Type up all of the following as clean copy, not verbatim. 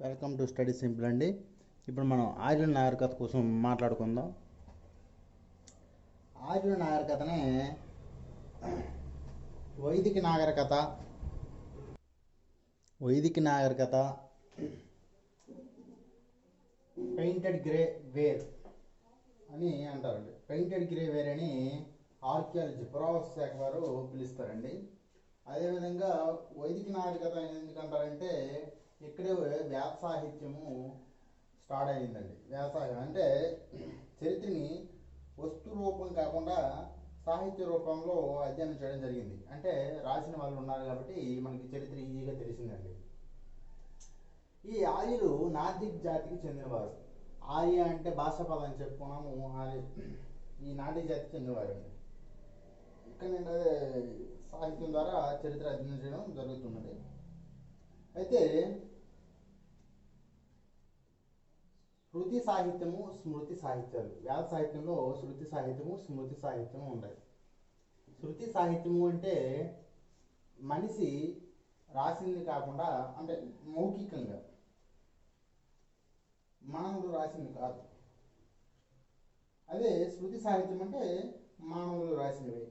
Welcome to study simple అండి. ఇప్పుడు మనం ఆర్యుల నాగరికత కోసం మాట్లాడుకుందాం. ఆర్యుల నాగరికతనే వైదిక నాగరికత, పెయింటెడ్ గ్రే వేర్ అని అంటారండి. పెయింటెడ్ గ్రే వేర్ అని ఆర్కియాలజీ పురావస్తు శాఖ వారు పిలుస్తారండి. అదేవిధంగా వైదిక నాగరికత ఎందుకంటారంటే ఇక్కడే వేద సాహిత్యము స్టార్ట్ అయిందండి. వేద సాహిత్యం అంటే చరిత్రని వస్తు రూపం కాకుండా సాహిత్య రూపంలో అధ్యయనం చేయడం జరిగింది. అంటే రాసిన వాళ్ళు ఉన్నారు కాబట్టి మనకి చరిత్ర ఈజీగా తెలిసిందండి. ఈ ఆర్యులు నార్డిక్ జాతికి చెందినవారు. ఆర్య అంటే భాషా పదం అని చెప్పుకున్నాము. ఈ నార్డిక్ జాతికి చెందినవారు అండి. ఇక్కడ నేను సాహిత్యం ద్వారా చరిత్ర అధ్యయనం చేయడం జరుగుతున్నది. అయితే శృతి సాహిత్యము, స్మృతి సాహిత్యాలు. వేద సాహిత్యంలో శృతి సాహిత్యము, స్మృతి సాహిత్యము ఉంటాయి. శృతి సాహిత్యము అంటే మనిషి రాసింది కాకుండా, అంటే మౌఖికంగా మానవుడు రాసింది కాదు. అదే శృతి సాహిత్యం అంటే మానవులు రాసినవి.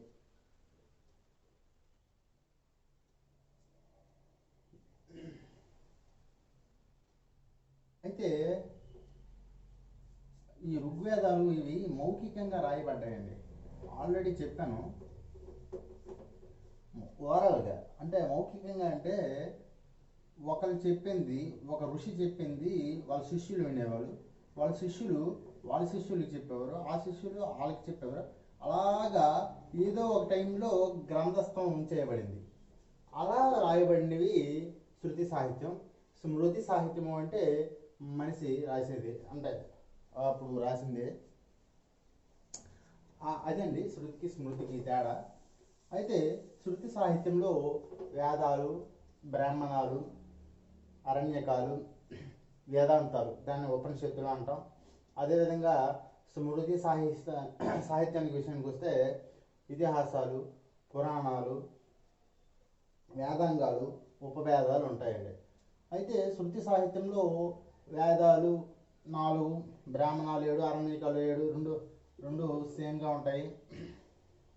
అయితే ఈ ఋగ్వేదాలు ఇవి మౌఖికంగా రాయబడ్డాయండి. ఆల్రెడీ చెప్పాను. ఓరల్గా అంటే మౌఖికంగా అంటే ఒకరు చెప్పింది, ఒక ఋషి చెప్పింది వాళ్ళ శిష్యులు వినేవాళ్ళు, వాళ్ళ శిష్యులకు చెప్పేవారు, ఆ శిష్యులు వాళ్ళకి చెప్పేవారు. అలాగా ఏదో ఒక టైంలో గ్రంథస్థం చేయబడింది. అలా రాయబడినవి శృతి సాహిత్యం. స్మృతి సాహిత్యము అంటే మనిషి రాసేది, అంటే అప్పుడు రాసిందే. అదండి శృతికి స్మృతికి తేడా. అయితే శృతి సాహిత్యంలో వేదాలు, బ్రాహ్మణాలు, అరణ్యకాలు, వేదాంతాలు, దాన్ని ఉపనిషత్తులు అంటాం. అదేవిధంగా స్మృతి సాహిత్యానికి విషయానికి వస్తే ఇతిహాసాలు, పురాణాలు, వేదాంగాలు, ఉపవేదాలు ఉంటాయండి. అయితే శృతి సాహిత్యంలో వేదాలు 4, బ్రాహ్మణాలు 7, అరణ్యకాలు 7, రెండు సేమ్గా ఉంటాయి.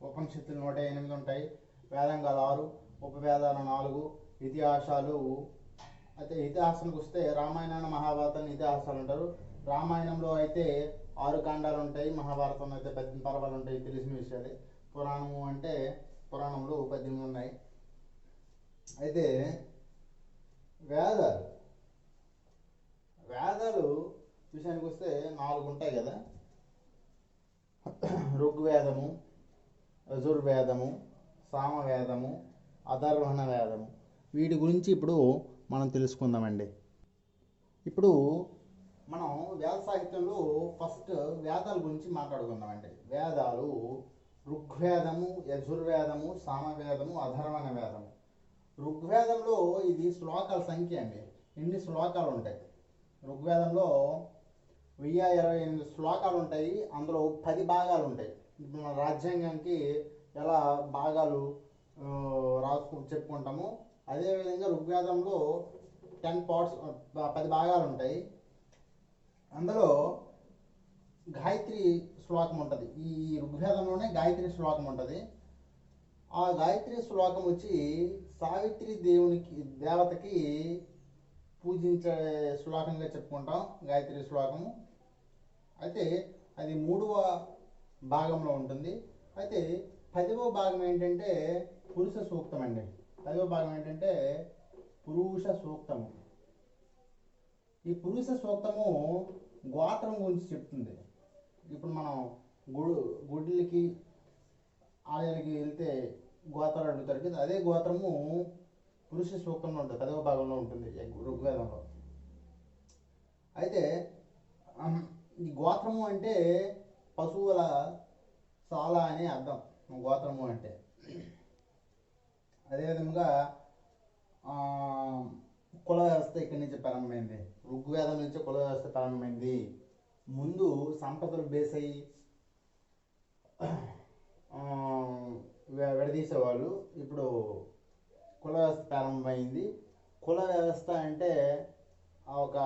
ఉపనిషత్తులు 108 ఉంటాయి. వేదాంగాలు 6, ఉపవేదాలు 4, ఇతిహాసాలు. అయితే ఇతిహాసానికి వస్తే రామాయణాన్ని, మహాభారతాన్ని ఇతిహాసాలు అంటారు. రామాయణంలో అయితే 6 కాండాలు ఉంటాయి, మహాభారతంలో అయితే 18 పర్వాలు ఉంటాయి, తెలిసిన విషయాలే. పురాణము అంటే పురాణంలో 18 ఉన్నాయి. అయితే వేదాలు విషయానికి వస్తే 4 ఉంటాయి కదా. ఋగ్వేదము, యజుర్వేదము, సామవేదము, అథర్వణ వేదము. వీటి గురించి ఇప్పుడు మనం తెలుసుకుందామండి. ఇప్పుడు మనం వేద సాహిత్యంలో ఫస్ట్ వేదాల గురించి మాట్లాడుకుందామండి. వేదాలు ఋగ్వేదము, యజుర్వేదము, సామవేదము, అథర్వణ వేదము. ఋగ్వేదంలో ఇది శ్లోకాల సంఖ్య అండి. ఎన్ని శ్లోకాలు ఉంటాయి ఋగ్వేదంలో? 1028 శ్లోకాలు ఉంటాయి. అందులో 10 భాగాలు ఉంటాయి. మన రాజ్యాంగానికి ఎలా భాగాలు చెప్పుకుంటాము, అదేవిధంగా ఋగ్వేదంలో 10 పార్ట్స్, 10 భాగాలు ఉంటాయి. అందులో గాయత్రి శ్లోకం ఉంటుంది. ఈ ఋగ్వేదంలోనే గాయత్రి శ్లోకం ఉంటుంది. ఆ గాయత్రి శ్లోకం వచ్చి సావిత్రి దేవతకి పూజించే శ్లోకంగా చెప్పుకుంటాం గాయత్రి శ్లోకము. అయితే అది 3వ భాగంలో ఉంటుంది. అయితే 10వ భాగం ఏంటంటే పురుష సూక్తం అండి. 10వ భాగం ఏంటంటే పురుష సూక్తము. ఈ పురుష సూక్తము గోత్రం గురించి చెప్తుంది. ఇప్పుడు మనం గుడిలకి, ఆలయాలకి వెళ్తే గోత్రాలు అడుగుతారు కదా, అదే గోత్రము పురుష సూక్తంలో ఉంటుంది, 10వ భాగంలో ఉంటుంది ఋగ్వేదంలో. అయితే ఈ గోత్రము అంటే పశువుల సాల అని అర్థం గోత్రము అంటే. అదేవిధంగా కుల వ్యవస్థ ఇక్కడి నుంచి ప్రారంభమైంది. ఋగ్వేదం నుంచి కుల వ్యవస్థ ప్రారంభమైంది. ముందు సంపదలు బేస్ అయ్యి విడదీసేవాళ్ళు. ఇప్పుడు కుల వ్యవస్థ ప్రారంభమైంది. కుల వ్యవస్థ అంటే ఒక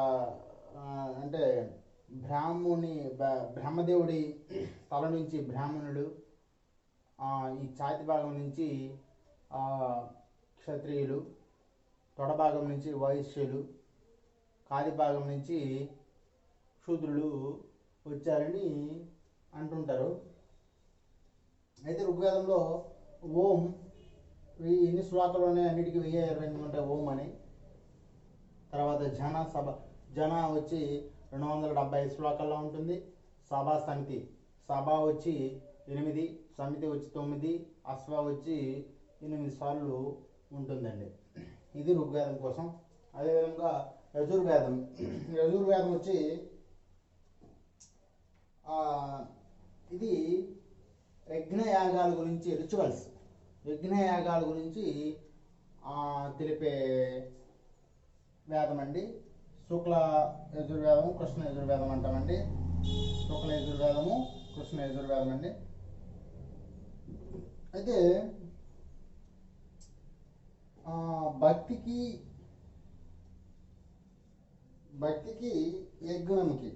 అంటే బ్రహ్మదేవుడి తల నుంచి బ్రాహ్మణుడు, ఈ ఛాతి భాగం నుంచి క్షత్రియులు, తొడ భాగం నుంచి వైశ్యులు, కాలి భాగం నుంచి శూద్రులు వచ్చారని అంటుంటారు. అయితే ఋగ్వేదంలో ఓం ఇన్ని శ్లోకాలు ఉన్నాయి, అన్నిటికీ 1028 ఉంటాయి ఓం అని. తర్వాత జన వచ్చి 275 శ్లోకాల్లో ఉంటుంది. సభ వచ్చి 8, సమితి వచ్చి 9, అశ్వ వచ్చి 8 సార్లు ఉంటుందండి. ఇది ఋగ్వేదం కోసం. అదేవిధంగా యజుర్వేదం వచ్చి ఇది యజ్ఞయాగాల గురించి యజ్ఞయాగాల గురించి తెలిపే వేదం అండి. శుక్ల యజుర్వేదము, కృష్ణ యజుర్వేదం అంటామండి. శుక్ల యజుర్వేదము, కృష్ణ యజుర్వేదం అండి. అయితే భక్తికి యజ్ఞముకి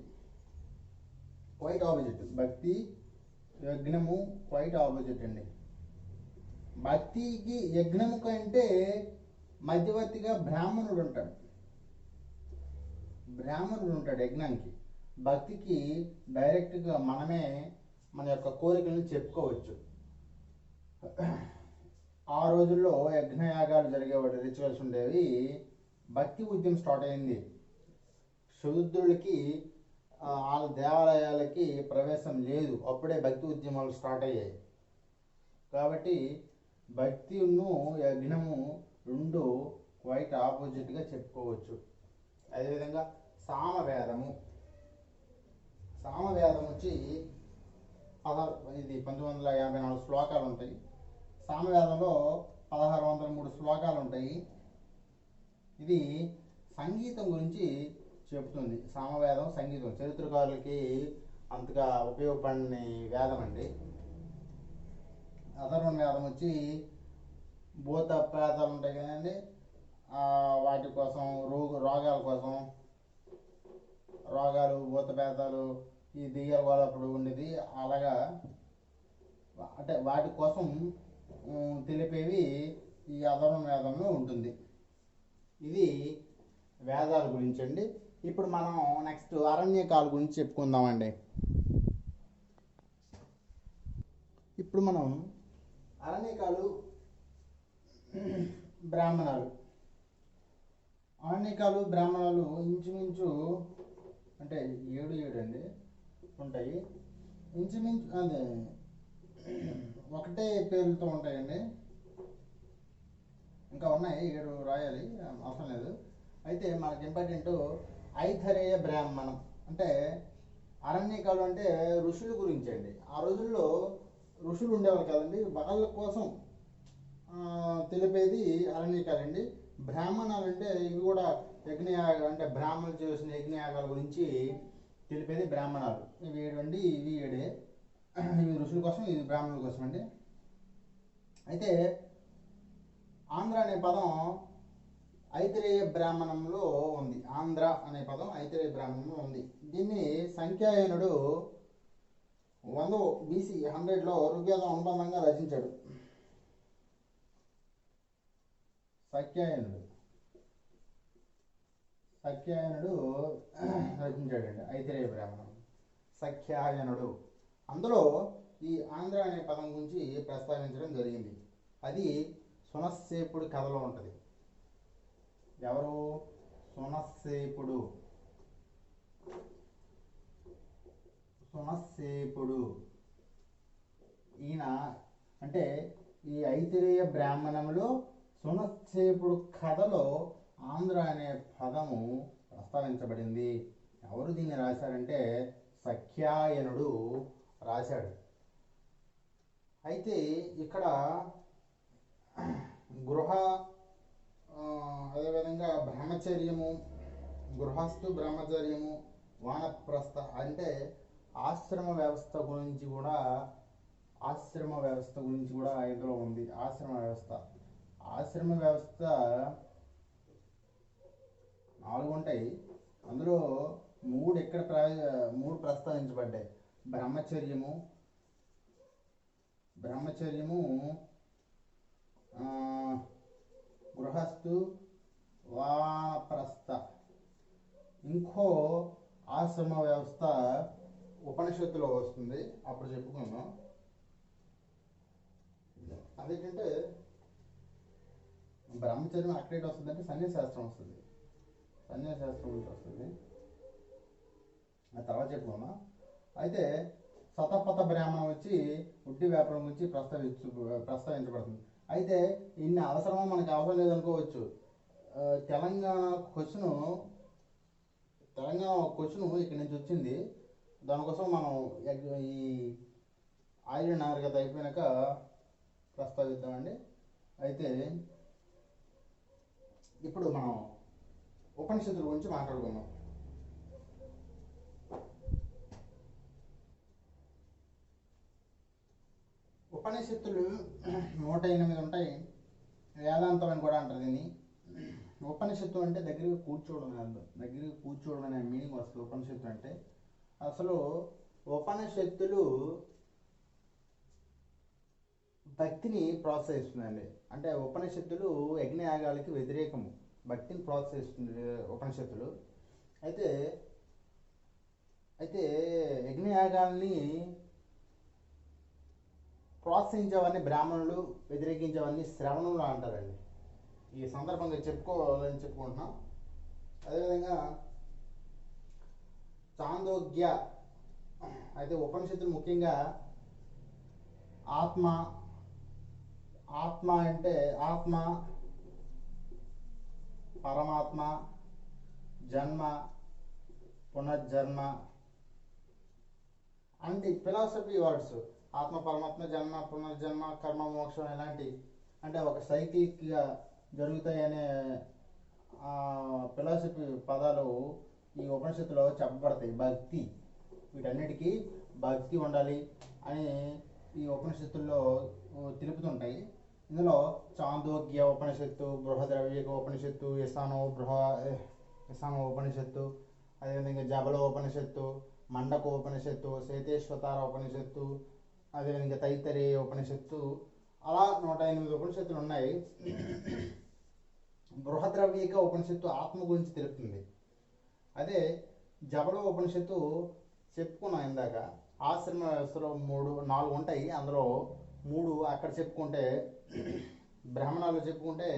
క్వైట్ ఆపోజిట్. భక్తి యజ్ఞము క్వైట్ ఆపోజిట్ అండి. భక్తికి యజ్ఞము కంటే మధ్యవర్తిగా బ్రాహ్మణుడు ఉంటాడు యజ్ఞానికి. భక్తికి డైరెక్ట్గా మనమే మన యొక్క కోరికలను చెప్పుకోవచ్చు. ఆ రోజుల్లో యజ్ఞయాగాలు జరిగేవాడు, రిచువల్స్ ఉండేవి. భక్తి ఉద్యమం స్టార్ట్ అయింది. శూద్రులకి వాళ్ళ దేవాలయాలకి ప్రవేశం లేదు, అప్పుడే భక్తి ఉద్యమాలు స్టార్ట్ అయ్యాయి. కాబట్టి భక్తిను యజ్ఞము రెండు క్వైట్ ఆపోజిట్గా చెప్పుకోవచ్చు. అదేవిధంగా సామవేదం వచ్చి ఇది 1954 శ్లోకాలు ఉంటాయి. సామవేదంలో 1603 శ్లోకాలు ఉంటాయి. ఇది సంగీతం గురించి చెప్తుంది. సామవేదం సంగీతం, చరిత్రకారులకి అంతగా ఉపయోగపడని వేదం అండి. అథర్వణ వేదం వచ్చి భూత ప్రేతాలు ఉంటాయి కదండి, వాటి కోసం రోగాల కోసం, భూత ప్రేతాలు, ఈ దెయ్యాల వాళ్ళప్పుడు ఉండేది అలాగా, అంటే వాటి కోసం తెలిపేవి ఈ అథర్వణ వేదంలో ఉంటుంది. ఇది వేదాల గురించి అండి. ఇప్పుడు మనం నెక్స్ట్ అరణ్యకాల గురించి చెప్పుకుందామండి. ఇప్పుడు మనం అరణ్యకాలు, బ్రాహ్మణాలు ఇంచుమించు అంటే 7 అండి ఉంటాయి. ఇంచుమించు అదే ఒకటే పేర్లతో ఉంటాయండి. ఇంకా ఉన్నాయి 7 రాయాలి, అవసరం లేదు. అయితే మనకి ఇంపార్టెంట్ ఐతరేయ బ్రాహ్మణం అంటే అరణ్యకాలు అంటే ఋషుల గురించి అండి. ఆ రోజుల్లో ఋషులు ఉండేవాళ్ళు కదండి, వాళ్ళ కోసం తెలిపేది అరణ్యకాలండి. బ్రాహ్మణాలు అంటే ఇవి కూడా యజ్ఞయాగాలు, అంటే బ్రాహ్మణులు చేసిన యజ్ఞయాగాల గురించి తెలిపేది బ్రాహ్మణాలు. ఇవి 7 అండి, ఇవి 7. ఇవి ఋషుల కోసం, ఇది బ్రాహ్మణుల కోసం అండి. అయితే ఆంధ్ర అనే పదం ఐతరేయ బ్రాహ్మణంలో ఉంది. ఆంధ్ర అనే పదం ఐతరేయ బ్రాహ్మణంలో ఉంది. దీన్ని సంఖ్యాయనుడు 100 BC 100లో ఋగ్వేదం అనుబంధంగా రచించాడు. సఖ్యాయనుడు రచించాడండి ఐతరేయ బ్రాహ్మణం. సఖ్యాయనుడు అందులో ఈ ఆంధ్ర అనే పదం గురించి ప్రస్తావించడం జరిగింది. అది సునస్సేపుడి కథలో ఉంటుంది. ఎవరు? సునస్సేపుడు. ఈయన అంటే ఈ ఐతిరేయ బ్రాహ్మణంలో సునస్సేపుడు కథలో ఆంధ్ర అనే పదము ప్రస్తావించబడింది. ఎవరు దీన్ని రాశారంటే సఖ్యాయనుడు రాశాడు. అయితే ఇక్కడ అదేవిధంగా గృహస్థు బ్రహ్మచర్యము, వానప్రస్థ అంటే ఆశ్రమ వ్యవస్థ గురించి కూడా ఇందులో ఉంది. ఆశ్రమ వ్యవస్థ 4 ఉంటాయి. అందులో మూడు ప్రస్తావించబడ్డాయి. బ్రహ్మచర్యము, బ్రహ్మచర్యము, గృహస్థు, వానప్రస్థ. ఇంకో ఆశ్రమ వ్యవస్థ ఉపనిషత్తులో వస్తుంది, అప్పుడు చెప్పుకుందాం. అదేంటంటే బ్రహ్మచర్యం అక్కడేటి వస్తుందంటే సన్యాసాస్త్రం వస్తుంది, సన్యాసాస్త్రం నుంచి వస్తుంది, ఆ తర్వాత చెప్పుకుందాం. అయితే శతపథ బ్రాహ్మణం వచ్చి ఉడ్డి వ్యాపారం గురించి ప్రస్తావించబడుతుంది. అయితే ఇన్ని అవసరమో మనకు అవసరం లేదనుకోవచ్చు. తెలంగాణ క్వశ్చను ఇక్కడి నుంచి వచ్చింది. దానికోసం మనం ఈ ఆర్య నాగరికత అయిపోయినాక ప్రస్తావిద్దామండి. అయితే ఇప్పుడు మనం ఉపనిషత్తుల గురించి మాట్లాడుకుందాం. ఉపనిషత్తులు 108 ఉంటాయి. వేదాంతం అని కూడా అంటారు దీన్ని. ఉపనిషత్తు అంటే దగ్గరికి కూర్చోవడం అనే మీనింగ్ వస్తుంది. ఉపనిషత్తు అంటే అసలు ఉపనిషత్తులు భక్తిని ప్రోత్సహిస్తుందండి. అంటే ఉపనిషత్తులు యజ్ఞయాగాలకి వ్యతిరేకము, భక్తిని ప్రోత్సహిస్తుంది ఉపనిషత్తులు. అయితే యజ్ఞయాగాల్ని ప్రోత్సహించేవాడిని బ్రాహ్మణులు, వ్యతిరేకించేవాడిని శ్రవణులు అంటారండి. ఈ సందర్భంగా చెప్పుకుంటున్నాం. అదేవిధంగా చాందోగ్య, అయితే ఉపనిషత్తులు ముఖ్యంగా ఆత్మ అంటే ఆత్మ, పరమాత్మ, జన్మ, పునర్జన్మ అంటే ఫిలాసఫీ వర్డ్స్. ఆత్మ, పరమాత్మ, జన్మ, పునర్జన్మ, కర్మ, మోక్షం ఇలాంటి అంటే ఒక సైకిల్గా జరుగుతాయనే ఫిలాసఫీ పదాలు ఈ ఉపనిషత్తులో చెప్పబడతాయి. భక్తి, వీటన్నిటికీ భక్తి ఉండాలి అని ఈ ఉపనిషత్తుల్లో తెలుపుతుంటాయి. ఇందులో చాందోగ్య ఉపనిషత్తు, బృహద్రవ్యక ఉపనిషత్తు, యసానో ఉపనిషత్తు, అదేవిధంగా జబల ఉపనిషత్తు, మండక ఉపనిషత్తు, శ్వేతేశ్వతార ఉపనిషత్తు, అదేవిధంగా తైత్తరీయ ఉపనిషత్తు, అలా 108 ఉపనిషత్తులు ఉన్నాయి. బృహద్రవ్యక ఉపనిషత్తు ఆత్మ గురించి తెలుపుతుంది. అదే జబల ఉపనిషత్తు చెప్పుకున్నాం ఇందాక. ఆశ్రమ వ్యవస్థలో 4 ఉంటాయి. అందులో 3 అక్కడ చెప్పుకుంటే, బ్రాహ్మణాలు చెప్పుకుంటే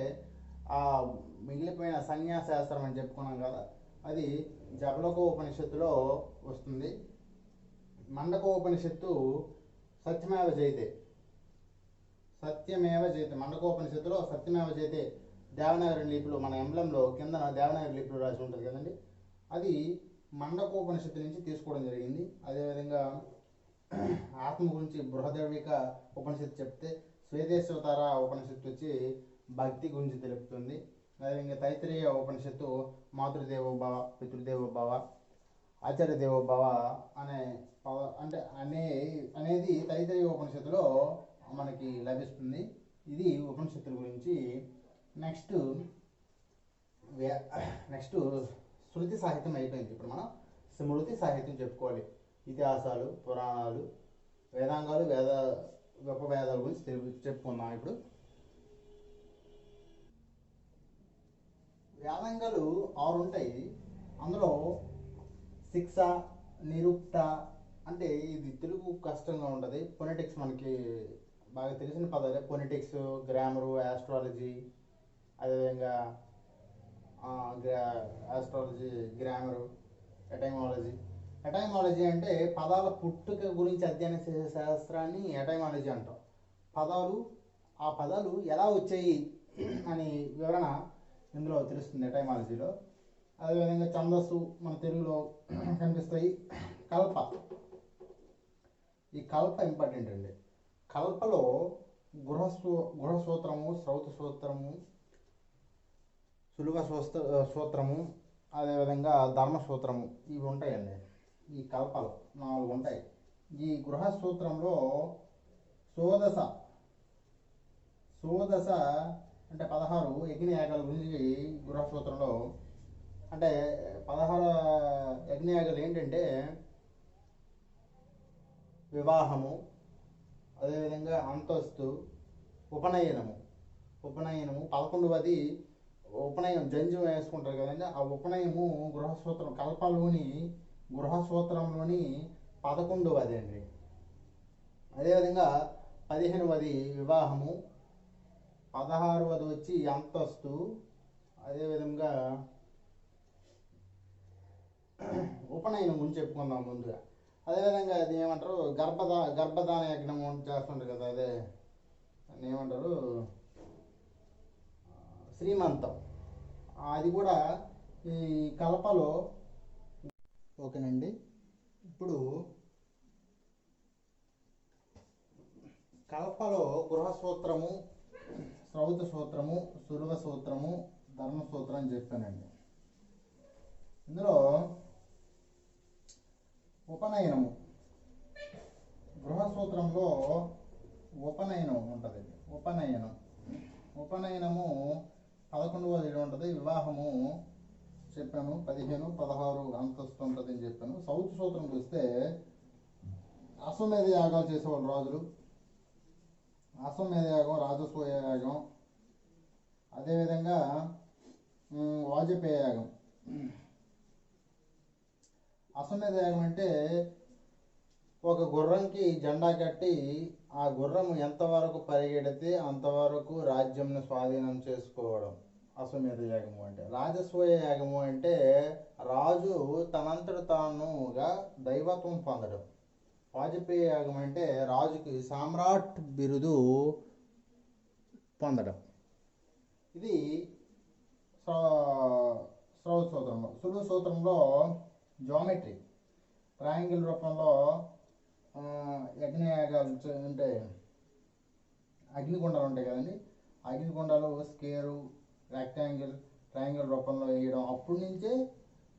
మిగిలిపోయిన సన్యాసాశ్రమం అని చెప్పుకున్నాం కదా, అది జబలకో ఉపనిషత్తులో వస్తుంది. మండకో ఉపనిషత్తు సత్యమేవ జయతే, మండకోపనిషత్తులో సత్యమేవ జయతే దేవనాగరి లిపిలో, మన ఎంబ్లంలో కింద దేవనాగరి లిపిలో రాసి ఉంటుంది కదండి, అది మండకోపనిషత్తు నుంచి తీసుకోవడం జరిగింది. అదేవిధంగా ఆత్మ గురించి బృహద్రవ్యక ఉపనిషత్తు చెప్తే, శ్వేతేశ్వతార ఉపనిషత్తు వచ్చి భక్తి గురించి తెలుపుతుంది. అదేవిధంగా తైత్తరీయ ఉపనిషత్తు మాతృదేవోభవ, పితృదేవోభవ, ఆచార్య దేవోభవ అనేది తైత్తరీయ ఉపనిషత్తులో మనకి లభిస్తుంది. ఇది ఉపనిషత్తుల గురించి. నెక్స్ట్ శృతి సాహిత్యం అయిపోయింది. ఇప్పుడు మనం స్మృతి సాహిత్యం చెప్పుకోవాలి. ఇతిహాసాలు, పురాణాలు, వేదాంగాలు, ఉపవేదాల గురించి చెప్పుకుందాం. ఇప్పుడు వేదాంగాలు 6 ఉంటాయి. అందులో శిక్ష, నిరుక్త, అంటే ఇది తెలుగు కష్టంగా ఉంటుంది. ఫొనెటిక్స్ మనకి బాగా తెలిసిన పదాలే. ఫొనెటిక్స్, గ్రామరు, ఆస్ట్రాలజీ, అదేవిధంగా గ్రామరు, ఎటైమాలజీ అంటే పదాల పుట్టుక గురించి అధ్యయనం చేసే శాస్త్రాన్ని ఎటైమాలజీ అంటాం. ఆ పదాలు ఎలా వచ్చాయి అని వివరణ ఇందులో తెలుస్తుంది ఎటైమాలజీలో. అదేవిధంగా ఛందస్సు మన తెలుగులో కనిపిస్తాయి. ఈ కల్ప ఇంపార్టెంట్ అండి. కల్పలో గృహసూత్రము, శ్రౌత సూత్రము, సులువ సూత్రము, అదేవిధంగా ధర్మసూత్రము, ఇవి ఉంటాయండి. ఈ కల్పలో 4 ఉంటాయి. ఈ గృహసూత్రంలో షోడశ అంటే 16 యజ్ఞయాగాల గురించి గృహసూత్రంలో అంటే 16 యజ్ఞయాగాలు ఏంటంటే వివాహము, అదేవిధంగా అంతస్తు, ఉపనయనము. 11వది ఉపనయనం, జంజం వేసుకుంటారు కదండి, ఆ ఉపనయము గృహసూత్రం కల్పంలోని గృహసూత్రంలోని 11వది అండి. అదేవిధంగా 15వది వివాహము, 16వది వచ్చి అంతస్తు, అదేవిధంగా ఉపనయనం గురించి చెప్పుకుందాం ముందుగా. అదేవిధంగా అది ఏమంటారు, గర్భధాన యజ్ఞం చేస్తుంటారు కదా, అదే అని ఏమంటారు, శ్రీమంతం. అది కూడా ఈ కలపలో. ఓకేనండి. ఇప్పుడు కలపలో గృహసూత్రము, శ్రౌత సూత్రము, సులువ సూత్రము, ధర్మసూత్రం అని చెప్పానండి. ఇందులో ఉపనయనము, గృహసూత్రంలో ఉపనయనం ఉంటుంది. ఉపనయనము 11వది ఉంటుంది. వివాహము చెప్పాను, 15, 16 అంతస్తు ఉంటుంది అని చెప్పాను. సౌత్ సూత్రం చూస్తే అశ్వమేధ యాగాలు చేసేవాళ్ళు రాజులు. అశ్వమేధ యాగం, రాజసూయ యాగం, అదేవిధంగా వాజపేయ యాగం. అశ్వమేధ యాగం అంటే ఒక గుర్రంకి జెండా కట్టి ఆ గుర్రం ఎంతవరకు పరిగెడితే అంతవరకు రాజ్యంను స్వాధీనం చేసుకోవడం అశ్వమేధ యాగము అంటే. రాజసూయ యాగము అంటే రాజు తనంతట తానుగా దైవత్వం పొందడం. వాజపేయ యాగం అంటే రాజుకి సామ్రాట్ బిరుదు పొందడం. ఇది శ్రౌత సూత్రంలో. సులువ సూత్రంలో జామెట్రీ, ట్రయాంగిల్ రూపంలో యజ్ఞయాగాలు అంటే అగ్నిగుండాలు ఉంటాయి కదండి, అగ్నిగుండాలు స్క్వేరు, రెక్టాంగిల్, ట్రయాంగిల్ రూపంలో వేయడం అప్పటి నుంచే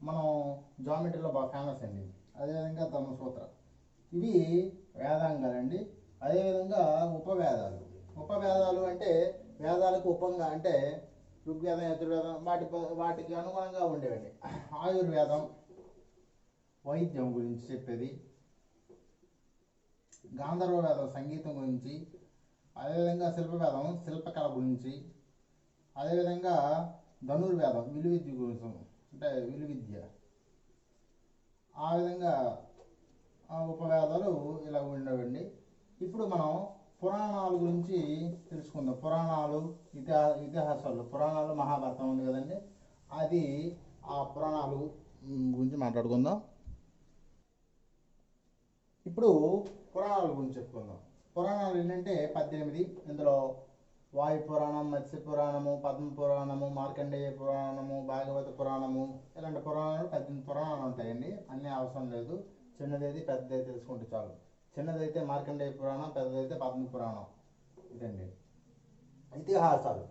మనం జామెట్రీలో బాగా ఫేమస్ అండి. అదేవిధంగా ధర్మసూత్ర, ఇవి వేదాంగాలండి. అదేవిధంగా ఉపవేదాలు అంటే వేదాలకు ఉపంగా, అంటే ఋగ్వేదం, యజుర్వేదం వాటికి అనుగుణంగా ఉండేవండి. ఆయుర్వేదం వైద్యం గురించి చెప్పేది, గాంధర్వ వేదం సంగీతం గురించి, అదేవిధంగా శిల్పవేదం శిల్పకళ గురించి, అదేవిధంగా ధనుర్వేదం విలువిద్య గురించి, అంటే విలువిద్య. ఆ విధంగా ఉపవేదాలు ఇలా ఉండవండి. ఇప్పుడు మనం పురాణాల గురించి తెలుసుకుందాం. పురాణాలు, ఇతిహాసాలు, పురాణాలు మహాభారతం ఉంది కదండి, అది ఆ పురాణాలు గురించి మాట్లాడుకుందాం. ఇప్పుడు పురాణాల గురించి చెప్పుకుందాం. పురాణాలు ఏంటంటే 18. ఇందులో వాయు పురాణం, మత్స్య పురాణము, పద్మ పురాణము, మార్కండేయ పురాణము, భాగవత పురాణము, ఇలాంటి పురాణాలు 18 పురాణాలు ఉంటాయండి. అన్నీ అవసరం లేదు, చిన్నదేది పెద్దది తెలుసుకుంటే చాలు. చిన్నదైతే మార్కండేయ పురాణం, పెద్దదైతే పద్మ పురాణం. ఇదండి ఇతిహాసాలు.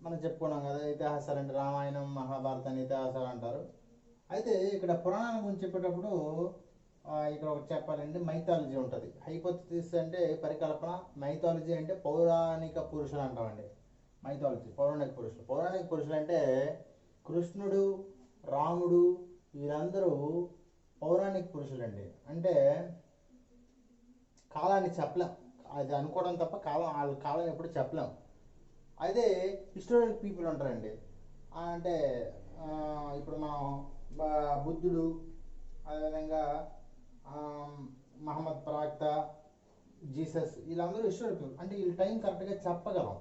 మనం చెప్పుకున్నాం కదా, ఇతిహాసాలు అంటే రామాయణం, మహాభారతాన్ని ఇతిహాసాలు అంటారు. అయితే ఇక్కడ పురాణాల గురించి చెప్పేటప్పుడు ఇక్కడ ఒకటి చెప్పాలంటే మైథాలజీ ఉంటుంది. హైపోథిసిస్ అంటే పరికల్పన, మైథాలజీ అంటే పౌరాణిక పురుషులు అంటామండి. మైథాలజీ పౌరాణిక పురుషులు అంటే కృష్ణుడు, రాముడు, వీరందరూ పౌరాణిక పురుషులండి. అంటే కాలాన్ని చెప్పలేం, అది అనుకోవడం తప్ప వాళ్ళ కాలం ఎప్పుడు చెప్పలేం. అయితే హిస్టారికల్ పీపుల్ ఉంటారండి. అంటే ఇప్పుడు మనం బుద్ధుడు, అదేవిధంగా మహమ్మద్ ప్రవక్త, జీసస్, వీళ్ళందరూ హిస్టారికల్. అంటే వీళ్ళ టైం కరెక్ట్గా చెప్పగలం.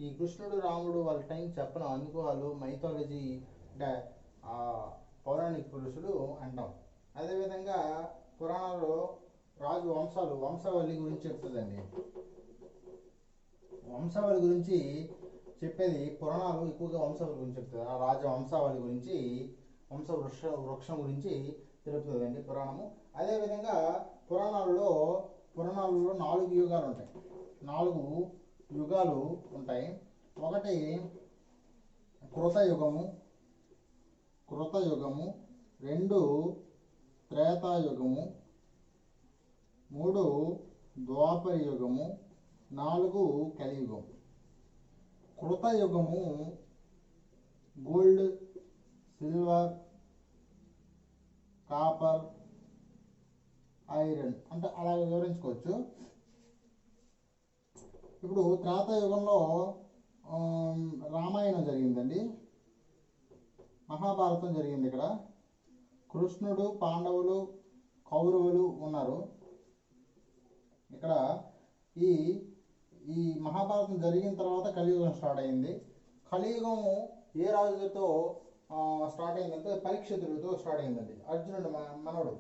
ఈ కృష్ణుడు, రాముడు వాళ్ళ టైం చెప్పలేం, అందుకు వాళ్ళు మైథాలజీ అంటే పౌరాణిక పురుషులు అంటాం. అదేవిధంగా పురాణాల్లో రాజు వంశావళి గురించి చెప్తుందండి. వంశావళి గురించి చెప్పేది పురాణాలు ఎక్కువగా వంశావళి గురించి చెప్తుంది. ఆ రాజు వంశావళి గురించి, వృక్షం గురించి తెలుపుతుందండి పురాణము. అదేవిధంగా పురాణాలలో 4 యుగాలు ఉంటాయి. 4 యుగాలు ఉంటాయి. ఒకటి కృతయుగము, 2 త్రేతాయుగము, 3 ద్వాపర యుగము, 4 కలియుగం. కృతయుగము గోల్డ్, సిల్వర్, కాపర్, ఐరన్ అంటే అలా వివరించుకోవచ్చు. ఇప్పుడు త్రేతాయుగంలో రామాయణం జరిగిందండి, మహాభారతం జరిగింది. ఇక్కడ కృష్ణుడు, పాండవులు, కౌరవులు ఉన్నారు. ఇక్కడ ఈ ఈ మహాభారతం జరిగిన తర్వాత కలియుగం స్టార్ట్ అయింది. కలియుగం ఏ రాజుతో స్టార్ట్ అయిందంటే పరీక్షితుడితో స్టార్ట్ అయిందండి. అర్జునుడు మనవడు.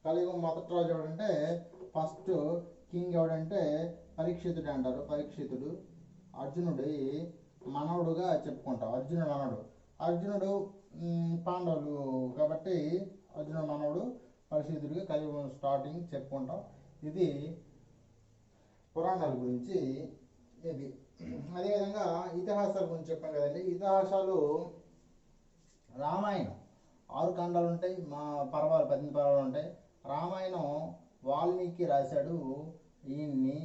కలియుగం మొదటి రాజు ఎవడంటే ఫస్ట్ కింగ్ ఎవడంటే పరీక్షితుడు అంటారు. పరీక్షితుడు అర్జునుడి మనవడుగా చెప్పుకుంటాం. అర్జునుడు మనవడు. అర్జునుడు పాండవులు కాబట్టి అర్జునుడు మనవడు పరీక్షితుడిగా కలియుగం స్టార్టింగ్ చెప్పుకుంటాం. ఇది పురాణాల గురించి. ఇది అదేవిధంగా ఇతిహాసాల గురించి చెప్పాం కదండి. ఇతిహాసాలు రామాయణం 6 ఖండాలు ఉంటాయి, పర్వాలు 18 పర్వాలు ఉంటాయి. రామాయణం వాల్మీకి రాశాడు. ఈయన్ని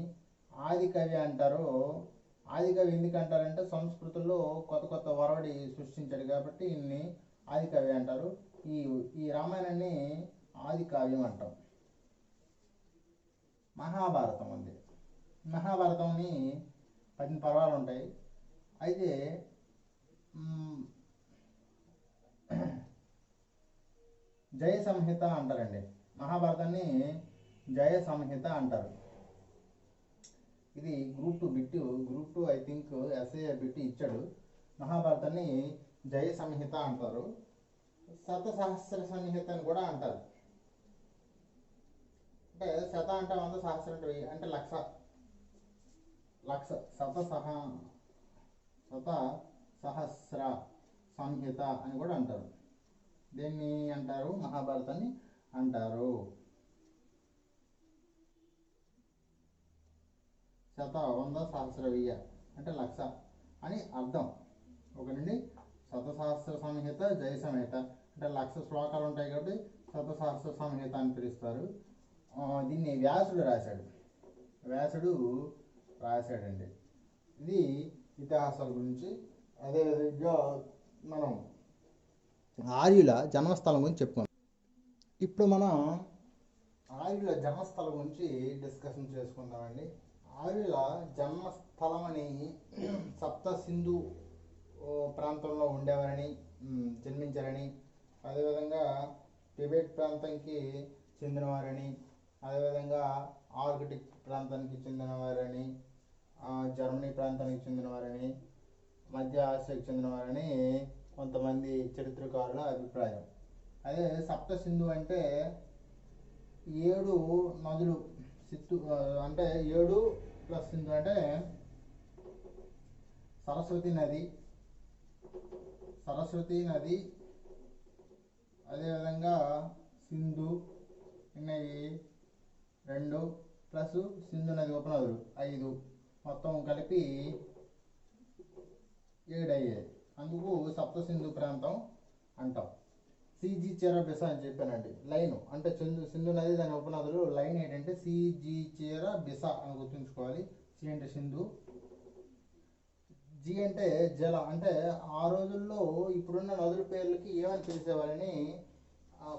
ఆది కవి అంటారు. ఆది కవి ఎందుకు అంటారంటే సంస్కృతంలో కొత్త కొత్త వరవడి సృష్టించాడు కాబట్టి ఈయన్ని ఆది కవి అంటారు. ఈ రామాయణాన్ని ఆది కావ్యం అంటాం. మహాభారతం ఉంది. మహాభారతంని 18 పర్వాలు ఉంటాయి. అయితే జయ సంహిత అంటారండి. మహాభారతాన్ని జయ సంహిత అంటారు. ఇది group 2 I think essay bit ఇచ్చాడు. మహాభారతాన్ని జయ సంహిత అంటారు. శతసహస్ర సంహిత అని కూడా అంటారు. అంటే శత అంటే 100, సహస్రం అంటే 1000 అంటే లక్ష. శత సహస్ర సంహిత అని కూడా అంటారు. దేన్ని అంటారు? మహాభారతాన్ని అంటారు. శత, 100, సహస్ర, 1000 అంటే లక్ష అని అర్థం. ఒకనండి శతసహస్ర సంహిత, జయ సంహిత అంటే 1,00,000 శ్లోకాలు ఉంటాయి కాబట్టి శతసహస్ర సంహిత అని పిలుస్తారు. దీన్ని వ్యాసుడు రాశాడండి. ఇది ఇతిహాసాల గురించి. అదేవిధంగా మనం ఆర్యుల జన్మస్థలం గురించి చెప్పుకున్నాం. ఇప్పుడు మనం ఆర్యుల జన్మస్థలం గురించి డిస్కషన్ చేసుకుందామండి. ఆర్యుల జన్మస్థలం అని సప్త సింధు ప్రాంతంలో ఉండేవారని, జన్మించారని, అదేవిధంగా టిబెట్ ప్రాంతానికి చెందినవారని, అదేవిధంగా ఆర్కిటిక్ ప్రాంతానికి చెందినవారని, జర్మనీ ప్రాంతానికి చెందినవారని, మధ్య ఆసియాకి చెందినవారని కొంతమంది చరిత్రకారుల అభిప్రాయం. అదే సప్త సింధు అంటే 7 నదులు. అంటే 7 ప్లస్ సింధు అంటే సరస్వతి నది, అదేవిధంగా సింధు ఉన్నాయి 2 ప్లస్ సింధు నది ఉపనదులు 5, మొత్తం కలిపి 7 అయ్యాయి. అందుకు సప్త సింధు ప్రాంతం అంటాం. సిజీ చీర బిస అని చెప్పానండి. లైన్ అంటే సింధు నది, దాని ఉపనదులు. లైన్ ఏంటంటే సిజీ చీర బిస అని గుర్తుంచుకోవాలి. సి అంటే సింధు, జి అంటే జల. అంటే ఆ రోజుల్లో ఇప్పుడున్న నదుల పేర్లకి ఏమని పిలిచేవారని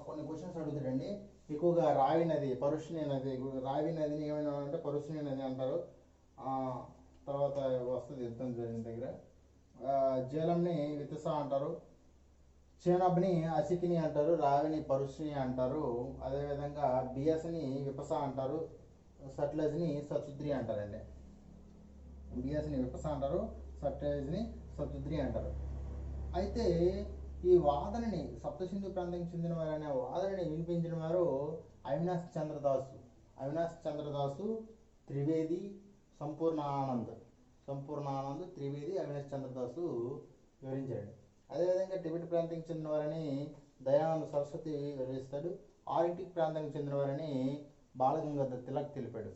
కొన్ని క్వశ్చన్స్ అడుగుతారండి. ఎక్కువగా రావి నది, పరుష్ణి నది. రావి నదిని ఏమైనా అంటే పరుష్ణి నది అంటారు. తర్వాత వస్తుంది యుద్ధం జరిగిన దగ్గర. జలంని వితస అంటారు. చేనబ్ని అసికిని అంటారు. రావిని పరుష్ని అంటారు. అదేవిధంగా బియస్ని విపస అంటారు. సట్లెజ్ని సత్సుద్రి అంటారండి. బియస్ని విపస అంటారు, సట్లెజ్ని సత్సుద్రి అంటారు. అయితే ఈ వాదనని సప్తసింధు ప్రాంతానికి చెందిన వారు అనే వాదనని వినిపించిన వారు అవినాష్ చంద్రదాసు, త్రివేది, సంపూర్ణానంద్ త్రివేది, అవినాష్ చంద్రదాసు వివరించాడు. అదేవిధంగా టిబెట్ ప్రాంతానికి చెందిన వారని దయానంద సరస్వతి వివరిస్తాడు. ఆర్కిటిక్ ప్రాంతానికి చెందిన వారని బాలగంగాధర్ తిలక్ తెలిపాడు.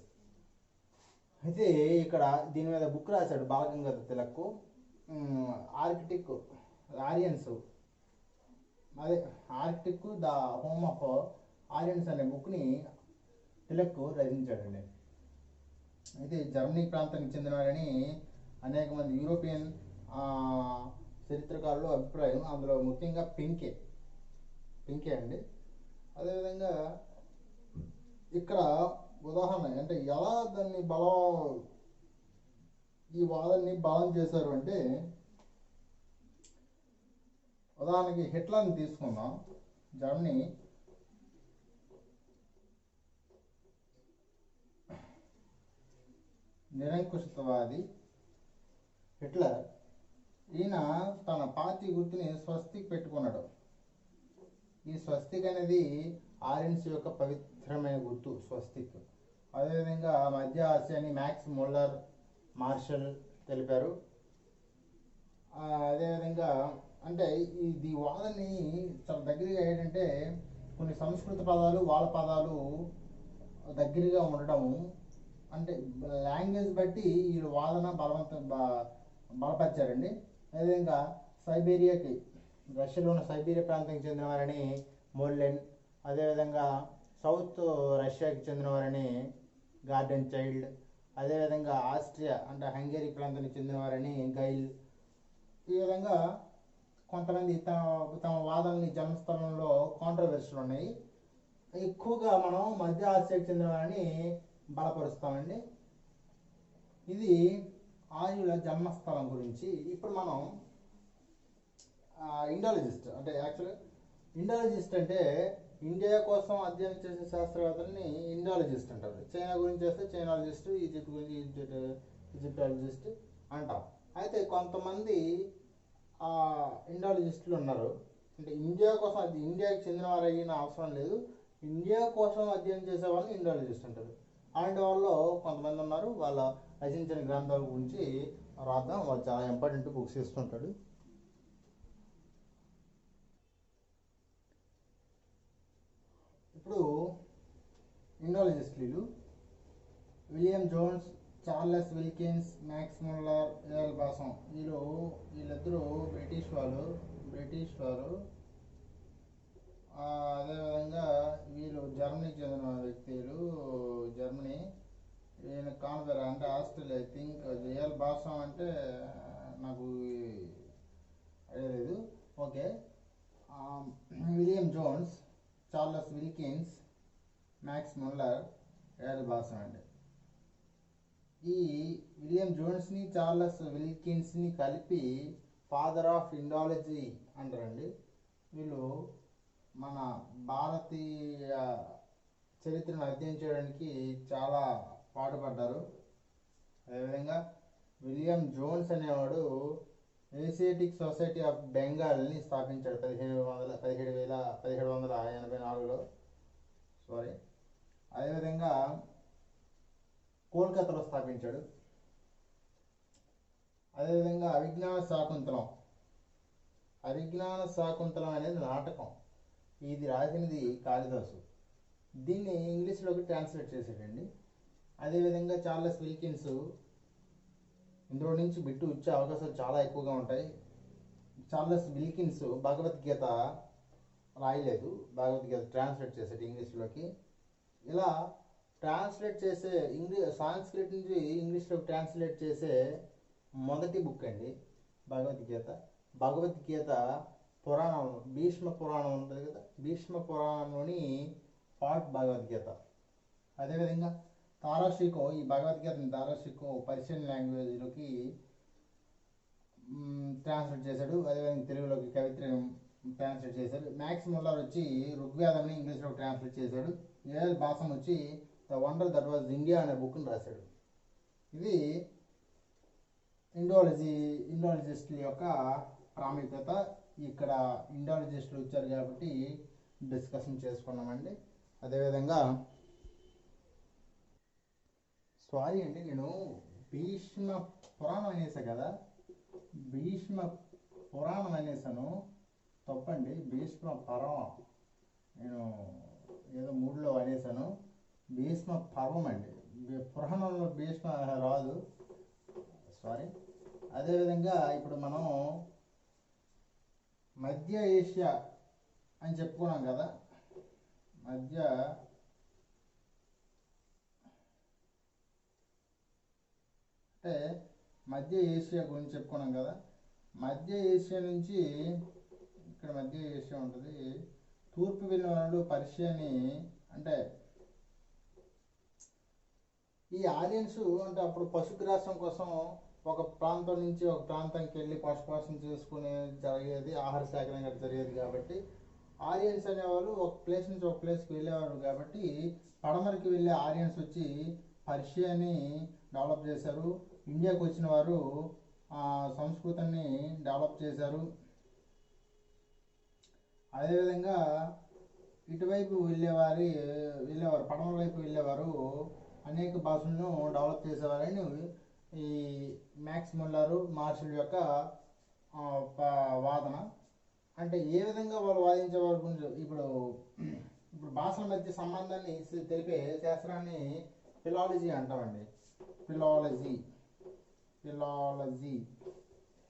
అయితే ఇక్కడ దీని మీద బుక్ రాశాడు బాలగంగాధర్ తిలక్. ఆర్కిటిక్ ఆరియన్స్, అదే ఆర్కిటిక్ ద హోమ్ ఆఫ్ ఆరియన్స్ అనే బుక్ని తిలక్ రచించాడండి. అయితే జర్మనీ ప్రాంతానికి చెందిన వారని అనేక మంది యూరోపియన్ చరిత్రకారుల అభిప్రాయం. అందులో ముఖ్యంగా పింకే అండి. అదేవిధంగా ఇక్కడ ఉదాహరణ అంటే ఎలా దాన్ని ఈ వాదాన్ని బలం చేశారు అంటే, ఉదాహరణకి హిట్లర్ని తీసుకుందాం. జర్మనీ నిరంకుశవాది హిట్లర్. ఈయన తన పార్టీ గుర్తుని స్వస్తిక్ పెట్టుకున్నాడు. ఈ స్వస్తిక్ అనేది ఆరెంజ్ యొక్క పవిత్రమైన గుర్తు స్వస్తిక్. అదేవిధంగా మధ్య ఆసియాని మ్యాక్స్ ముల్లర్ మార్షల్ తెలిపారు. అదేవిధంగా అంటే ఇది వాదనని చాలా దగ్గరగా ఏంటంటే కొన్ని సంస్కృత పదాలు వాళ్ళ పదాలు దగ్గరగా ఉండటము, అంటే లాంగ్వేజ్ బట్టి వీళ్ళు వాదన బలపరిచారండి. అదేవిధంగా సైబీరియాకి, రష్యాలో ఉన్న సైబీరియా ప్రాంతానికి చెందిన వారిని మోల్లెన్, అదేవిధంగా సౌత్ రష్యాకి చెందిన వారిని గార్డెన్ చైల్డ్, అదేవిధంగా ఆస్ట్రియా అంటే హంగేరీ ప్రాంతానికి చెందిన వారిని గైల్. ఈ విధంగా కొంతమంది తమ వాదనని జన్మస్థలంలో కాంట్రవర్సీలు ఉన్నాయి. ఎక్కువగా మనం మధ్య ఆసియాకి చెందిన వారిని బలపరుస్తామండి. ఇది ఆర్యుల జన్మస్థలం గురించి. ఇప్పుడు మనం ఇండాలజిస్ట్ అంటే యాక్చువల్గా ఇండాలజిస్ట్ అంటే ఇండియా కోసం అధ్యయనం చేసే శాస్త్రవేత్తల్ని ఇండాలజిస్ట్ అంటారు. చైనా గురించి చేస్తే చైనాలజిస్ట్, ఈజిప్ట్ గురించి ఈజిప్టాలజిస్ట్ అంటాం. అయితే కొంతమంది ఇండాలజిస్టులు ఉన్నారు. అంటే ఇండియా కోసం ఇండియాకి చెందిన వారు అయిన అవసరం లేదు, ఇండియా కోసం అధ్యయనం చేసే వాళ్ళని ఇండాలజిస్ట్ అంటారు. అలాంటి వాళ్ళు కొంతమంది ఉన్నారు. వాళ్ళ రచించిన గ్రంథాల గురించి రాద్దాం. వాళ్ళు చాలా ఇంపార్టెంట్ బుక్స్ ఇస్తుంటాడు. ఇప్పుడు ఇండాలజిస్టులు William Jones, Charles Wilkins, Max Muller, AL Basham. వీళ్ళిద్దరూ బ్రిటిష్ వారు. అదేవిధంగా వీళ్ళు జర్మనీకి చెందిన వ్యక్తులు. జర్మనీ, ఈయన కాన్బెరా అంటే Australia. I think AL Basham అంటే నాకు ఐడియా లేదు. Okay. William Jones, Charles Wilkins, Max Muller, AL Basham అండి. ఈ విలియం జోన్స్ని చార్లెస్ విల్కిన్స్ని కలిపి ఫాదర్ ఆఫ్ ఇండాలజీ అంటారండి. వీళ్ళు మన భారతీయ చరిత్రను అధ్యయనం చేయడానికి చాలా పాటుపడ్డారు. అదేవిధంగా విలియం జోన్స్ అనేవాడు ఏషియాటిక్ సొసైటీ ఆఫ్ బెంగాల్ని స్థాపించాడు 1784లో. అదేవిధంగా కోల్కతాలో స్థాపించాడు. అదేవిధంగా అభిజ్ఞాన శాకుంతలం అనేది నాటకం. ఇది రాసినది కాళిదాసు. దీన్ని ఇంగ్లీష్లోకి ట్రాన్స్లేట్ చేశాడండి. అదేవిధంగా చార్లెస్ విల్కిన్స్, ఇందులో నుంచి బిట్టు వచ్చే అవకాశాలు చాలా ఎక్కువగా ఉంటాయి. చార్లెస్ విల్కిన్స్ భగవద్గీత రాయలేదు, భగవద్గీత ట్రాన్స్లేట్ చేశాడు ఇంగ్లీష్లోకి. ఇలా ట్రాన్స్లేట్ చేసే సాంస్క్రిట్ నుంచి ఇంగ్లీష్లోకి ట్రాన్స్లేట్ చేసే మొదటి బుక్ అండి భగవద్గీత పురాణం, భీష్మ పురాణం ఉంటుంది కదా, భీష్మ పురాణంలోని పార్ట్ భగవద్గీత. అదేవిధంగా తారాషికో, ఈ భగవద్గీతని తారాషికో పర్షియన్ లాంగ్వేజ్లోకి ట్రాన్స్లేట్ చేశాడు. అదేవిధంగా తెలుగులోకి కవిత్రిని ట్రాన్స్లేట్ చేశాడు. మ్యాక్స్ ముల్లర్ వచ్చి ఋగ్వేదంని ఇంగ్లీష్లోకి ట్రాన్స్లేట్ చేశాడు. ఏఎల్ బాసం వచ్చి the wonder that was India అనే బుక్ని రాశాడు. ఇది ఇండాలజిస్టుల యొక్క ప్రాముఖ్యత. ఇక్కడ ఇండాలజిస్టులు వచ్చారు కాబట్టి డిస్కషన్ చేసుకున్నామండి. అదేవిధంగా నేను భీష్మ పురాణం అనేసా కదా, భీష్మ పురాణం అనేసాను, తప్పండి. భీష్మ పర్వం నేను ఏదో మూడులో అనేసాను. భీష్మ పర్వం అండి, పురాణంలో భీష్మ రాదు. అదేవిధంగా ఇప్పుడు మనం మధ్య ఏషియా అని చెప్పుకున్నాం కదా, మధ్య ఏషియా గురించి చెప్పుకున్నాం కదా. మధ్య ఏషియా నుంచి, ఇక్కడ మధ్య ఏషియా ఉంటుంది, తూర్పు వెళ్ళిన వాళ్ళు పర్షియని, అంటే ఈ ఆరియన్స్ అంటే అప్పుడు పశుగ్రాసం కోసం ఒక ప్రాంతం నుంచి ఒక ప్రాంతానికి వెళ్ళి పశుపోషణ చేసుకునే జరిగేది, ఆహార సేకరణ గట్రా జరిగేది. కాబట్టి ఆరియన్స్ అనేవాళ్ళు ఒక ప్లేస్ నుంచి ఒక ప్లేస్కి వెళ్ళేవారు. కాబట్టి పడమరకి వెళ్ళే ఆరియన్స్ వచ్చి పర్షియాని డెవలప్ చేశారు. ఇండియాకి వచ్చిన వారు సంస్కృతాన్ని డెవలప్ చేశారు. అదేవిధంగా ఇటువైపు వెళ్ళేవారు పడమర వైపు వెళ్ళేవారు అనేక భాషలను డెవలప్ చేసేవారని ఈ మ్యాక్స్ ముల్లర్, మార్షల్ యొక్క వాదన. అంటే ఏ విధంగా వాళ్ళు వాదించేవారు గురించి ఇప్పుడు భాషల మధ్య సంబంధాన్ని తెలిపే శాస్త్రాన్ని ఫిలాలజీ అంటామండి. ఫిలాలజీ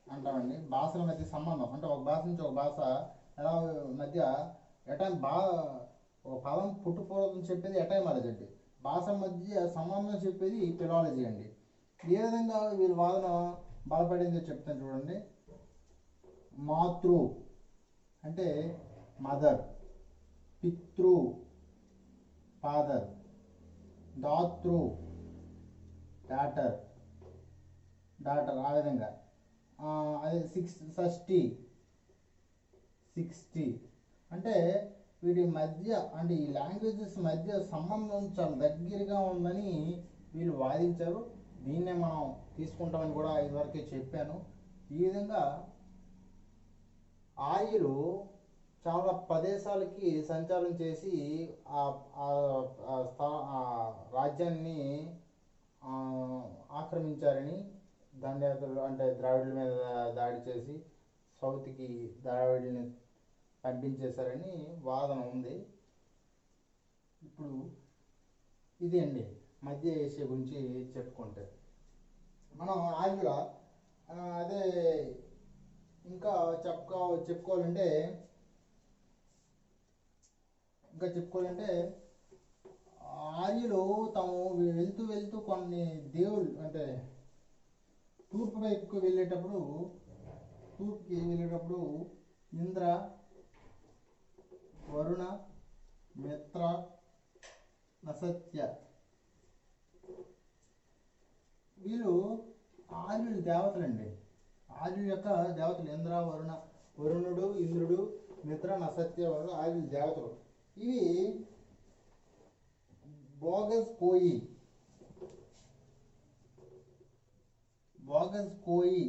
అంటామండి. భాషల మధ్య సంబంధం అంటే ఒక భాష నుంచి ఒక భాష ఎలా మధ్య ఒక పదం పుట్టుపూర్వం చెప్పేది ఎటైమాలజీ అండి. భాషల మధ్య సంబంధం చెప్పేది ఫిలాలజీ అండి. ఏ విధంగా వీళ్ళ వాదన బలపడిందో చెప్తాను చూడండి. మాతృ అంటే మదర్, పితృ ఫాదర్, దాతృ డాటర్, ఆ విధంగా. అదే సిక్స్టీ అంటే వీటి మధ్య అంటే ఈ లాంగ్వేజెస్ మధ్య సంబంధం చాలా దగ్గరగా ఉందని వీళ్ళు వాదించారు. దీన్నే మనం తీసుకుంటామని కూడా ఇదివరకే చెప్పాను. ఈ విధంగా ఆర్యులు చాలా ప్రదేశాలకి సంచారం చేసి రాజ్యాన్ని ఆక్రమించారని, దండయాత్రలు అంటే ద్రావిడుల మీద దాడి చేసి సౌత్కి ద్రావిడుల్ని పంపించేశారని వాదన ఉంది. ఇప్పుడు ఇది అండి మధ్య ఏషియా గురించి చెప్పుకుంటే. మనం ఆర్యుల అదే ఇంకా చెప్పుకోవాలంటే ఆర్యులు తాము వెళ్తూ కొన్ని దేవుళ్ళు అంటే తూర్పుకి వెళ్ళేటప్పుడు ఇంద్ర, వరుణ, మిత్ర, నసత్య వీళ్ళు ఆర్యుల దేవతలండి. ఆర్యుల యొక్క దేవతలు ఇంద్ర, వరుణుడు, ఇంద్రుడు, మిత్ర, నసత్య వాళ్ళు ఆర్యుల దేవతలు. ఇవి బోగస్ కోయి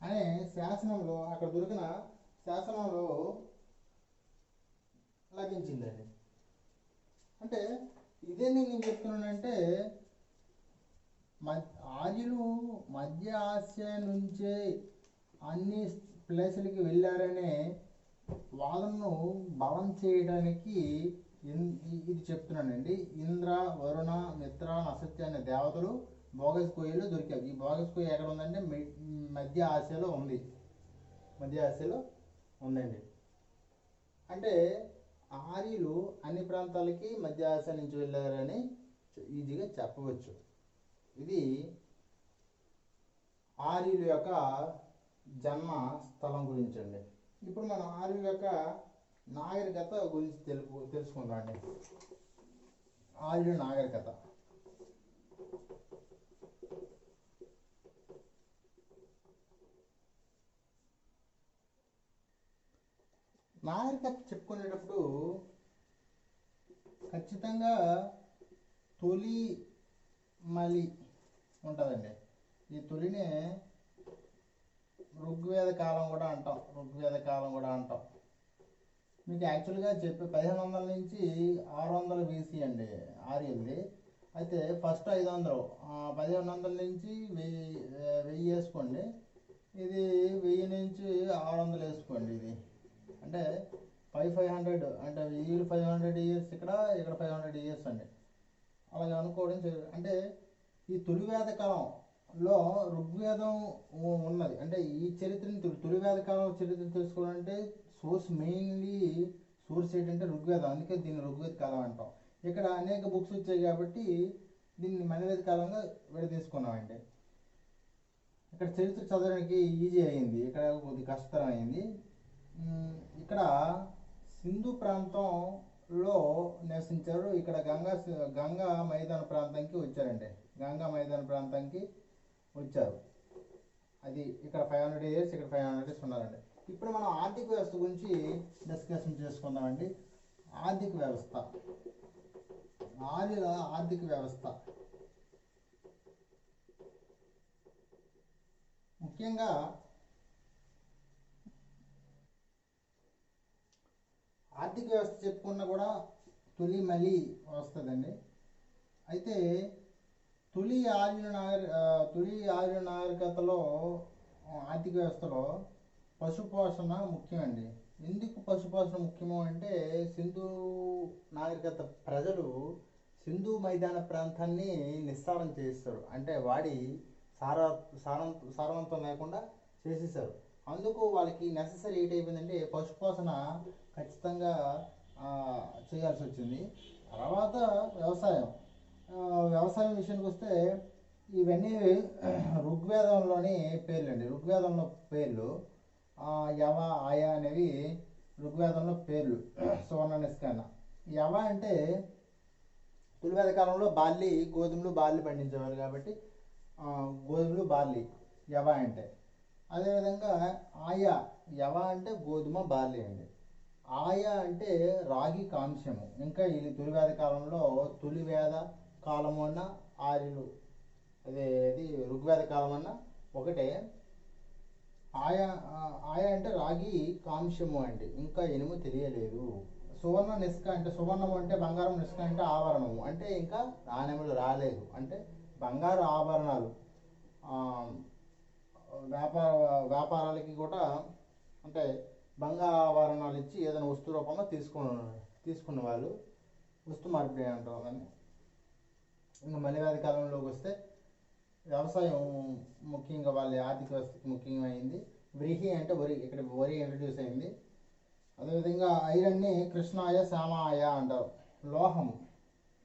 అనే శాసనంలో, అక్కడ దొరికిన శాసనంలో లభించిందండి. అంటే ఇదే నేను చెప్తున్నానంటే ఆర్యులు మధ్య ఆసియా నుంచే అన్ని ప్లేసులకి వెళ్ళారనే వాదనను బలం చేయడానికి ఇది చెప్తున్నానండి. ఇంద్ర, వరుణ, మిత్ర, నసత్య అనే దేవతలు బోగస్ కోయిలో దొరికాయి. ఈ బోగస్ కోయి ఎక్కడ ఉందంటే మధ్య ఆసియాలో ఉందండి. అంటే ఆర్యులు అన్ని ప్రాంతాలకి మధ్య ఆసియా నుంచి వెళ్ళారని ఈజీగా చెప్పవచ్చు. ఇది ఆర్యుల యొక్క జన్మ స్థలం గురించి అండి. ఇప్పుడు మనం ఆర్యుల యొక్క నాగరికత గురించి తెలుసుకుందాం అండి. ఆర్యుల నాగరికత. నాగరికత చెప్పుకునేటప్పుడు ఖచ్చితంగా తొలి మలి ఉంటుందండి. ఈ తొలినే ఋగ్వేద కాలం కూడా అంటాం. మీకు యాక్చువల్గా చెప్పే 1500 నుంచి 600 BC అండి ఆర్యులది. అయితే ఫస్ట్ 500, 1500 నుంచి 1000 వేసుకోండి. ఇది 1000 నుంచి 600 వేసుకోండి. ఇది అంటే 500 అంటే 500 years ఇక్కడ 500 years అండి. అలాగే అనుకోవడం అంటే ఈ తొలివేద కాలంలో ఋగ్వేదం ఉన్నది. అంటే ఈ చరిత్రని తొలివేద కాలం చరిత్ర తెలుసుకోవాలంటే సోర్స్ ఏంటంటే ఋగ్వేదం. అందుకే దీన్ని ఋగ్వేద కాలం అంటాం. ఇక్కడ అనేక బుక్స్ వచ్చాయి కాబట్టి దీన్ని మనవేద కాలంగా విడదీసుకున్నామండి. ఇక్కడ చరిత్ర చదవడానికి ఈజీ అయింది, ఇక్కడ కొద్ది కష్టతరం అయింది. ఇక్కడ సింధు ప్రాంతంలో నివసించారు. ఇక్కడ గంగా మైదాన ప్రాంతానికి వచ్చారండి, గంగా మైదాన ప్రాంతానికి వచ్చారు. అది ఇక్కడ 500 ఇయర్స్, ఇక్కడ 500 ఇయర్స్ ఉన్నారండి. ఇప్పుడు మనం ఆర్థిక వ్యవస్థ గురించి డిస్కషన్ చేసుకుందామండి. ఆర్థిక వ్యవస్థ, ఆర్యుల ఆర్థిక వ్యవస్థ ముఖ్యంగా ఆర్థిక వ్యవస్థ చెప్పుకున్నా కూడా తొలి మలి వస్తుందండి. అయితే తొలి ఆర్య నాగరికతలో ఆర్థిక వ్యవస్థలో పశుపోషణ ముఖ్యమండి. ఎందుకు పశుపోషణ ముఖ్యము అంటే సింధు నాగరికత ప్రజలు సింధు మైదాన ప్రాంతాన్ని నిస్సారం చేస్తారు, అంటే వాడి సారవంతం లేకుండా చేసేసారు. అందుకు వాళ్ళకి నెససరీ ఏటైపోయిందంటే పశుపోషణ ఖచ్చితంగా చేయాల్సి వచ్చింది. తర్వాత వ్యవసాయం విషయానికి వస్తే ఇవన్నీ ఋగ్వేదంలోని పేర్లండి. ఋగ్వేదంలో పేర్లు యవ ఆయ అనేవి ఋగ్వేదంలో పేర్లు. సువర్ణ నిష్కరణ. యవ అంటే తొలివేద కాలంలో గోధుమలు బార్లీ పండించేవారు కాబట్టి గోధుమలు బార్లీ యవ అంటే. అదేవిధంగా ఆయా, యవ అంటే గోధుమ బార్లీ అండి. ఆయా అంటే రాగి కాంస్యము. ఇంకా ఇది తొలివేద కాలంలో తొలివేద కాలము అన్న ఆర్యులు అది ఋగ్వేద కాలం అన్న ఒకటే. ఆయా అంటే రాగి కాంస్యము అండి, ఇంకా ఇనుము తెలియలేదు. సువర్ణ నిష్క అంటే సువర్ణము అంటే బంగారం, నిష్క అంటే ఆభరణము అంటే ఇంకా నాణ్యములు రాలేదు, అంటే బంగారు ఆభరణాలు వ్యాపారాలకి కూడా అంటే బంగారు ఆభరణాలు ఇచ్చి ఏదైనా వస్తు రూపంలో తీసుకున్న వాళ్ళు వస్తు మార్పిడి అంటారు దాన్ని. ఇంకా మలివేద కాలంలోకి వస్తే వ్యవసాయం ముఖ్యంగా వాళ్ళ ఆర్థిక వ్యవస్థకి ముఖ్యమైంది. వ్రీహి అంటే వరి, ఇక్కడ వరి ఇంట్రడ్యూస్ అయింది. అదేవిధంగా ఐరన్ని కృష్ణాయ శ్యామాయ అంటారు. లోహము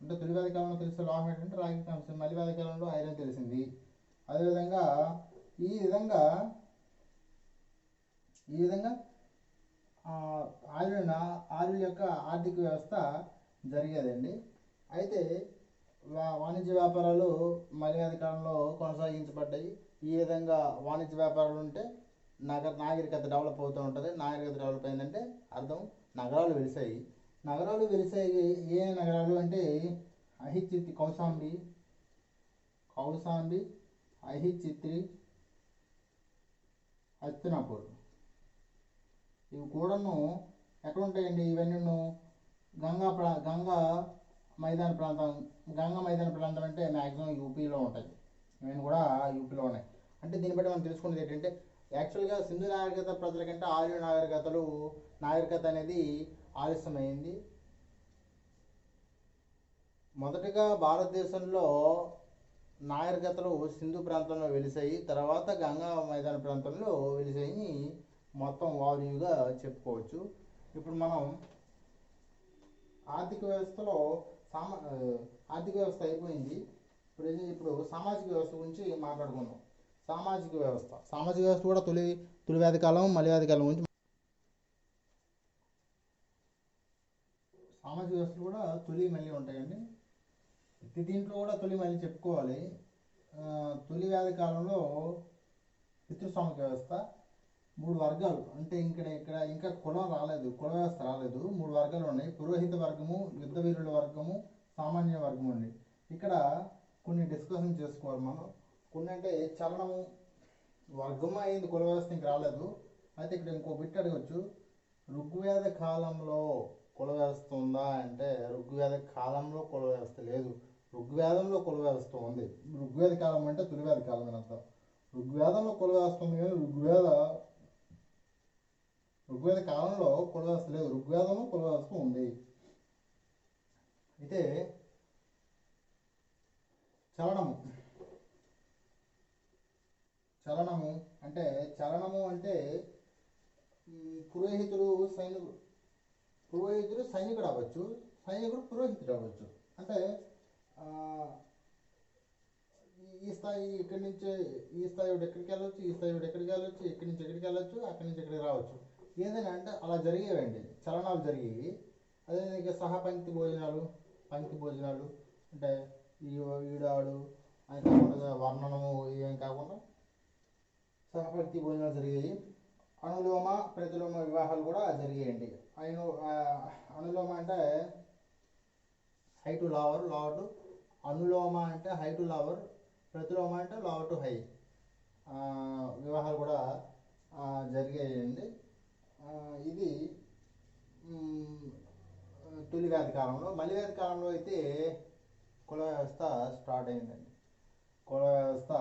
అంటే తొలివేద కాలంలో తెలిసే లోహం ఏంటంటే రాగి కాంస్యం, మలివేద కాలంలో ఐరన్ తెలిసింది. అదేవిధంగా ఈ విధంగా ఆర్యుల యొక్క ఆర్థిక వ్యవస్థ జరిగేదండి. అయితే వాణిజ్య వ్యాపారాలు మలివేద కాలంలో కొనసాగించబడ్డాయి. ఈ విధంగా వాణిజ్య వ్యాపారాలు ఉంటే నాగరికత డెవలప్ అవుతూ ఉంటుంది. నాగరికత డెవలప్ అయిందంటే అర్థం నగరాలు వెలిసాయి. ఏ నగరాలు అంటే కౌశాంబి, అహిచిత్రి, హస్తినాపూర్. ఇవి కూడాను ఎక్కడ ఉంటాయండి? ఇవన్నీ గంగా మైదాన ప్రాంతం అంటే మ్యాక్సిమం యూపీలో ఉంటాయి. ఇవన్నీ కూడా యూపీలో ఉన్నాయి. అంటే దీన్ని బట్టి మనం తెలుసుకునేది ఏంటంటే యాక్చువల్గా సింధు నాగరికత ప్రజల కంటే ఆర్య నాగరికత అనేది ఆలస్యమైంది. మొదటగా భారతదేశంలో నాగరికతలు సింధు ప్రాంతంలో వెలిసాయి, తర్వాత గంగా మైదాన ప్రాంతంలో వెలిసాయి మొత్తం వాల్యూగా చెప్పుకోవచ్చు. ఇప్పుడు మనం ఆర్థిక వ్యవస్థ అయిపోయింది. ఇప్పుడు సామాజిక వ్యవస్థ గురించి మాట్లాడుకుందాం. సామాజిక వ్యవస్థ కూడా తొలివేద కాలం, మలివేద కాలం గురించి. సామాజిక వ్యవస్థలు కూడా తొలి మళ్ళీ ఉంటాయండి. దీంట్లో కూడా తొలి మళ్ళీ చెప్పుకోవాలి. తొలివేద కాలంలో పితృస్వామిక వ్యవస్థ 3 వర్గాలు, అంటే ఇంకా కుల వ్యవస్థ రాలేదు. 3 వర్గాలు ఉన్నాయి. పురోహిత వర్గము, యుద్ధ వీరుల వర్గము, సామాన్య వర్గము అండి. ఇక్కడ కొన్ని డిస్కషన్ చేసుకోవాలి మనం. కొన్ని అంటే చలనము వర్గము అయింది, కుల వ్యవస్థ ఇంక రాలేదు. అయితే ఇక్కడ ఇంకో బిట్ అడగచ్చు, ఋగ్వేద కాలంలో కుల వ్యవస్థ ఉందా అంటే ఋగ్వేద కాలంలో కుల వ్యవస్థ లేదు, ఋగ్వేదంలో కుల వ్యవస్థ ఉంది. ఋగ్వేద కాలం అంటే తొలివేద కాలం అని అర్థం. ఋగ్వేదంలో కుల వ్యవస్థ ఉంది కానీ ఋగ్వేద కాలంలో కుల వ్యవస్థ లేదు, ఋగ్వేదంలో కుల వ్యవస్థ ఉంది. అయితే చలనము అంటే పురోహితుడు సైనికుడు అవ్వచ్చు, సైనికుడు పురోహితుడు అవ్వచ్చు. అంటే ఈ ఈ స్థాయి ఇక్కడి నుంచి ఈ స్థాయి ఒకటి ఎక్కడికి వెళ్ళొచ్చు, ఈ స్థాయి ఒకటి ఎక్కడికి వెళ్ళొచ్చు, ఇక్కడి నుంచి ఎక్కడికి వెళ్ళొచ్చు, అక్కడి నుంచి ఎక్కడికి రావచ్చు. ఏదైనా అంటే అలా జరిగేవండి, చలనాలు జరిగేవి. అదే ఇక పంక్తి భోజనాలు అంటే ఈడాడు అని కాకుండా వర్ణనము ఏం కాకుండా సహపంక్తి భోజనాలు జరిగాయి. అనులోమ ప్రతిలోమ వివాహాలు కూడా జరిగాయండి. అనులోమ అంటే హై టు లావర్, లావర్ టు అనులోమ అంటే హై టు లావర్, ప్రతిలోమ అంటే లావర్ టు హై వివాహాలు కూడా జరిగాయండి. ఇది తొలి వ్యాధి కాలంలో. మలి వ్యాధి కాలంలో అయితే కుల వ్యవస్థ స్టార్ట్ అయిందండి. కుల వ్యవస్థ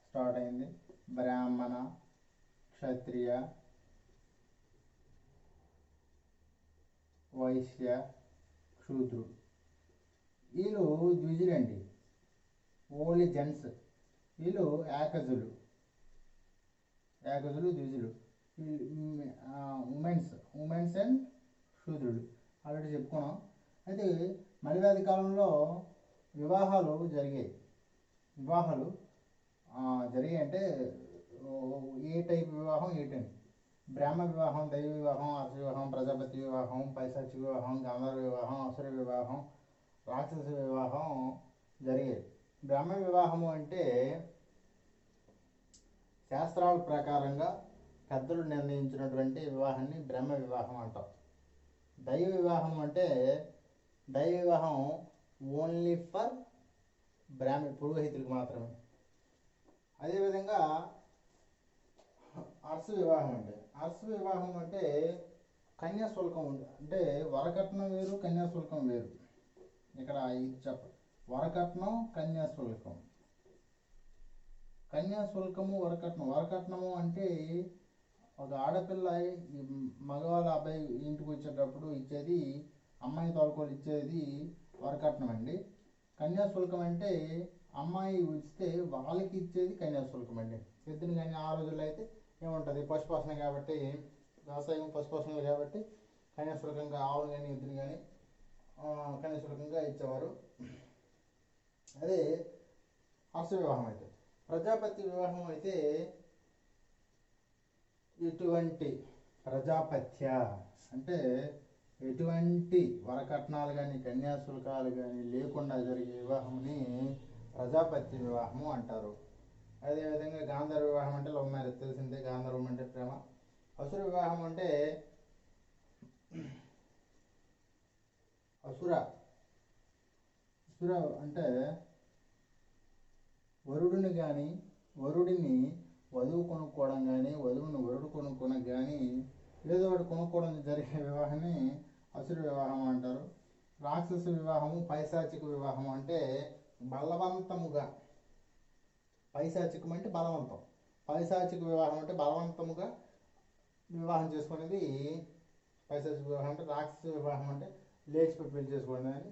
స్టార్ట్ అయింది. బ్రాహ్మణ, క్షత్రియ, వైశ్య, శూద్రుడు వీళ్ళు ద్విజులండి, ఓన్లీ జెంట్స్. వీళ్ళు ఏకజులు, ద్విజులు. ఉమెన్స్ అండ్ శూద్రుడు ఆల్రెడీ చెప్పుకున్నాం. అయితే మలివ్యాధి కాలంలో వివాహాలు జరిగాయి అంటే ఏ టైప్ వివాహం ఏంటండి? బ్రాహ్మ వివాహం, దైవ వివాహం, అర్చ వివాహం, ప్రజాపతి వివాహం, పైశాచి వివాహం, గాంధర్వ వివాహం, అసుర వివాహం, రాక్షస వివాహం జరిగేది. బ్రాహ్మ వివాహము అంటే శాస్త్రాల ప్రకారంగా పెద్దలు నిర్ణయించినటువంటి వివాహాన్ని బ్రహ్మ వివాహం అంటాం. దైవ వివాహం అంటే దైవ వివాహం ఓన్లీ ఫర్ పురోహితులకు మాత్రమే. అదేవిధంగా అర్స వివాహం అంటే కన్యాశుల్కం అంటే వరకట్నం వేరు, కన్యాశుల్కం వేరు. ఇక్కడ ఇది వరకట్నం, కన్యాశుల్కము, వరకట్నము అంటే ఒక ఆడపిల్ల మగవాళ్ళ అబ్బాయి ఇంటికి వచ్చేటప్పుడు ఇచ్చేది, అమ్మాయి తోలుకోలు ఇచ్చేది వరకట్నం అండి. కన్యాశుల్కం అంటే అమ్మాయి ఇస్తే వాళ్ళకి ఇచ్చేది కన్యాశుల్కం అండి. ఎద్దుని కానీ ఆ రోజుల్లో అయితే ఏముంటుంది, పశుపోషణ కాబట్టి, వ్యవసాయం పశుపోషణలు కాబట్టి కన్యాశుల్కంగా ఆవును కానీ ఎద్దుని కానీ కన్యాశుల్కంగా ఇచ్చేవారు. అదే హర్ష వివాహం అయితే. ప్రజాపతి వివాహం అయితే ఎటువంటి ప్రజాపత్య అంటే ఎటువంటి వరకట్నాలు కానీ కన్యాశుల్కాలు కానీ లేకుండా జరిగే వివాహంని ప్రజాపత్య వివాహము అంటారు. అదేవిధంగా గాంధర్వ వివాహం అంటే లవ్ మ్యారేజ్, తెలిసిందే. గాంధర్వం అంటే ప్రేమ. అసుర వివాహం అంటే అసుర అంటే వరుడిని వధువు కొనుక్కోవడం కానీ, వధువుని వరుడు కొనుక్కోవడం కానీ, ఏదో ఒకటి కొనుక్కోవడం జరిగే వివాహాన్ని అసుర వివాహం అంటారు. రాక్షస వివాహము, పైశాచిక వివాహం అంటే బలవంతముగా, పైశాచికం అంటే బలవంతం, పైశాచిక వివాహం అంటే బలవంతముగా వివాహం చేసుకునేది పైశాచిక వివాహం అంటే. రాక్షస వివాహం అంటే లేచిపోయి పెళ్లి చేసుకోవడం అని,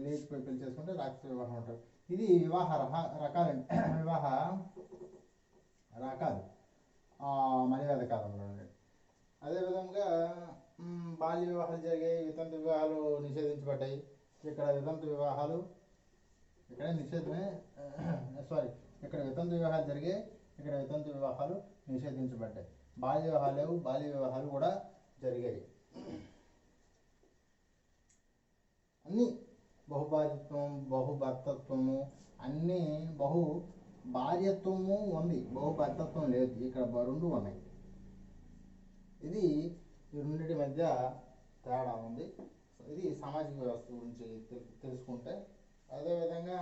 లేచిపోయి పెళ్లి చేసుకుంటే రాక్షస వివాహం అంటారు. ఇది వివాహ రకాలండి. వివాహ రకాలు మర్యాద కాలంలో. అదేవిధంగా బాల్య వివాహాలు జరిగాయి, వితంతు వివాహాలు నిషేధించబడ్డాయి. ఇక్కడ వితంతు వివాహాలు ఇక్కడ వితంతు వివాహాలు జరిగాయి, ఇక్కడ వితంతు వివాహాలు నిషేధించబడ్డాయి. బాల్య వివాహాలు కూడా జరిగాయి. అన్నీ బహుభార్యత్వం, బహుభర్తత్వము, అన్నీ భార్యత్వము ఉంది, బహుభర్తత్వం లేదు. ఇక్కడ రెండు ఉన్నాయి. ఇది ఈ రెండింటి మధ్య తేడా ఉంది. ఇది సామాజిక వ్యవస్థ గురించి తెలుసుకుంటే. అదేవిధంగా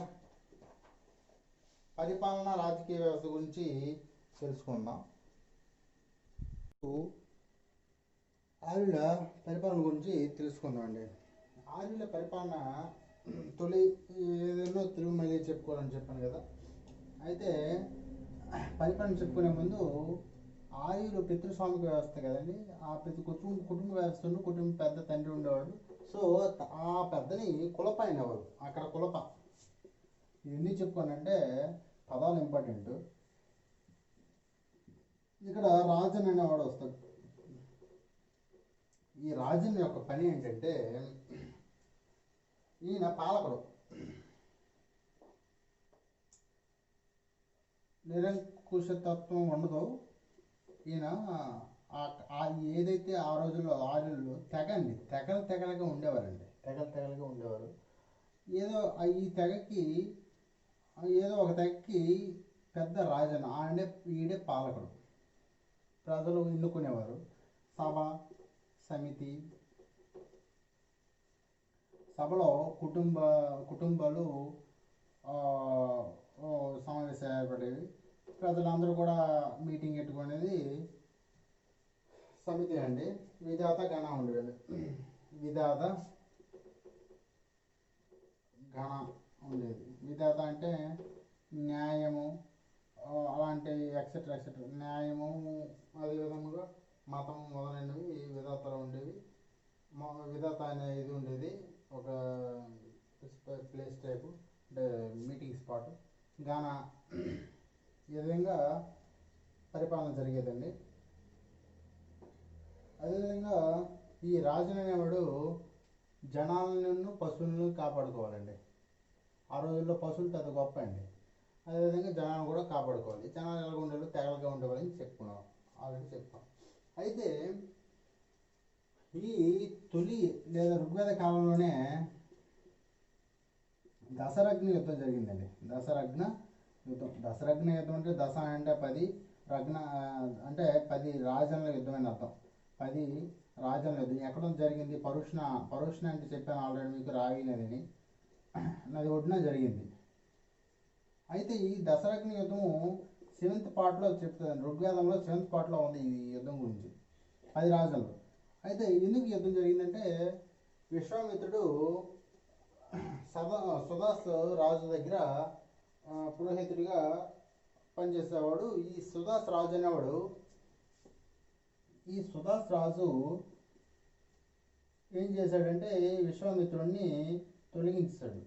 పరిపాలన, రాజకీయ వ్యవస్థ గురించి తెలుసుకుందాం. ఆర్యుల పరిపాలన గురించి తెలుసుకుందామండి. ఆర్యుల పరిపాలన తొలి ఏదైనా తెలుగు మళ్ళీ చెప్పుకోవాలని చెప్పాను కదా. అయితే పరిపాలన చెప్పుకునే ముందు ఆర్యులు పితృస్వామిక వ్యవస్థ కదండి. ఆ కుటుంబ వ్యవస్థను పెద్ద తండ్రి ఉండేవాడు. సో ఆ పెద్దని కులప అనేవారు. అక్కడ కులప ఇవన్నీ చెప్పుకోనంటే పదాలు ఇంపార్టెంట్. ఇక్కడ రాజన్ అనేవాడు వస్తాడు. ఈ రాజన్ యొక్క పని ఏంటంటే, ఈయన పాలకుడు. నిరంకుశతత్వం ఉండదో ఈయన ఏదైతే ఆ రోజుల్లో ఆర్యులు తెగలుగా ఉండేవారండి, తెగలుగా ఉండేవారు. ఏదో ఈ తెగకి ఏదో ఒక తెగకి పెద్ద రాజన ఈడే పాలకుడు, ప్రజలు ఎన్నుకునేవారు. సభ సమితి, సభలో కుటుంబాలు సమావేశం ఏర్పడేవి. ప్రజలందరూ కూడా మీటింగ్ పెట్టుకునేది సమితి అండి. విధాత గణ ఉండేది. విధాత గణ ఉండేది. విధాత అంటే న్యాయము, అలాంటి ఎక్సెట్రా న్యాయము, అదేవిధంగా మతం మొదలైనవి విధాతలు ఉండేవి. విధాత అనే ఇది ఉండేది, ఒక ప్లేస్ టైపు, అంటే మీటింగ్ స్పాట్. గాన ఈ విధంగా పరిపాలన జరిగేదండి. అదేవిధంగా ఈ రాజు అనేవాడు జనాలను పశువులను కాపాడుకోవాలండి. ఆ రోజుల్లో పశువులు పెద్ద గొప్ప అండి. అదేవిధంగా జనాలను కూడా కాపాడుకోవాలి. జనాలు ఎలా ఉండేవాళ్ళు, తెగలుగా ఉండేవాళ్ళని చెప్పుకున్నాం, ఆల్రెడీ చెప్తాం. అయితే ఈ తొలి లేదా ఋగ్వేద కాలంలోనే దశరగ్ని యుద్ధం జరిగిందండి. దశరగ్ని యుద్ధం అంటే దశ అంటే 10, రగ్న అంటే 10 రాజన్ల యుద్ధం అని అర్థం. 10 రాజన్ల యుద్ధం ఎక్కడ జరిగింది? పరుష్ణ అంటే చెప్పాను ఆల్రెడీ మీకు, రావి నది ఒడ్డున జరిగింది. అయితే ఈ దశరగ్ని యుద్ధము 7th పార్ట్లో చెప్తుంది, ఋగ్వేదంలో 7th పార్ట్లో ఉంది ఈ యుద్ధం గురించి, 10 రాజులు. అయితే ఎందుకు యుద్ధం జరిగిందంటే, విశ్వామిత్రుడు సుదాస్ రాజు దగ్గర పురోహితుడిగా పనిచేసేవాడు. ఈ సుదాస్ రాజు అనేవాడు, ఈ సుదాస్ రాజు ఏం చేశాడంటే విశ్వామిత్రుడిని తొలగించాడు.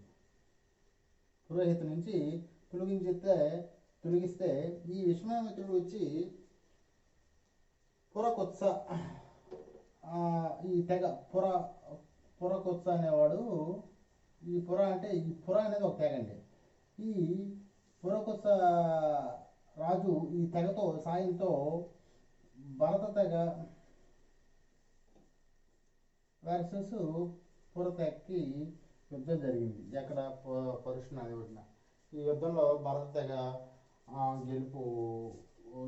పురోహితు నుంచి తొలగిస్తే ఈ విశ్వామిత్రుడు వచ్చి పురకొత్స, ఈ తెగ పురకొత్స అనేవాడు. ఈ పుర అనేది ఒక తెగ అండి. ఈ పురకొత్స రాజు ఈ తెగతో సాయంతో భరత తెగ వర్సెస్ పురతెగకి యుద్ధం జరిగింది. ఎక్కడ? పరుష్ణ నది ఒడ్డున. ఈ యుద్ధంలో భరత తెగ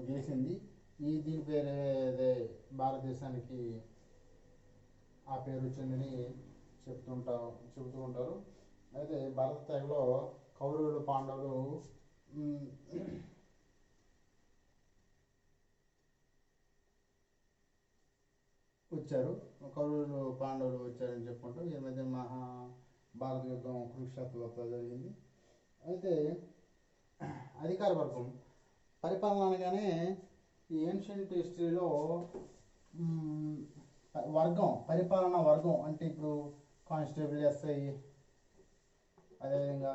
గెలిచింది. దీని పేరే భారతదేశానికి ఆ పేరు వచ్చిందని చెబుతూ ఉంటారు. అయితే భరత తెగలో కౌరవులు పాండవులు వచ్చారు. కౌరవులు పాండవులు వచ్చారని చెప్పుకుంటూ ఈ మధ్య భారత యుద్ధం కురుక్షేత్రంలో జరిగింది. అయితే అధికార వర్గం పరిపాలన అనగానే ఈ ఏన్షియంట్ హిస్టరీలో పరిపాలనా వర్గం అంటే ఇప్పుడు కానిస్టేబుల్, ఎస్ఐ, అదేవిధంగా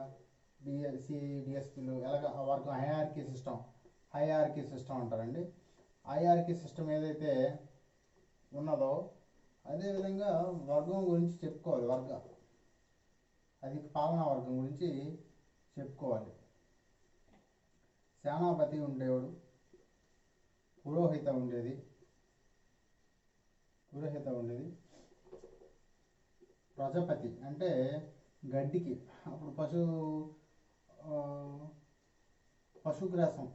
డిఎస్పీలు ఎలాగ ఆ వర్గం హైరార్కీ సిస్టమ్ అంటారండి. హైరార్కీ సిస్టమ్ ఏదైతే ఉన్నదో అదేవిధంగా వర్గం గురించి చెప్పుకోవాలి. అది పాలనా వర్గం గురించి చెప్పుకోవాలి. సేనాపతి ఉండేవాడు, పురోహిత ఉండేది, ప్రజాపతి అంటే గడ్డికి, అప్పుడు పశుగ్రాసం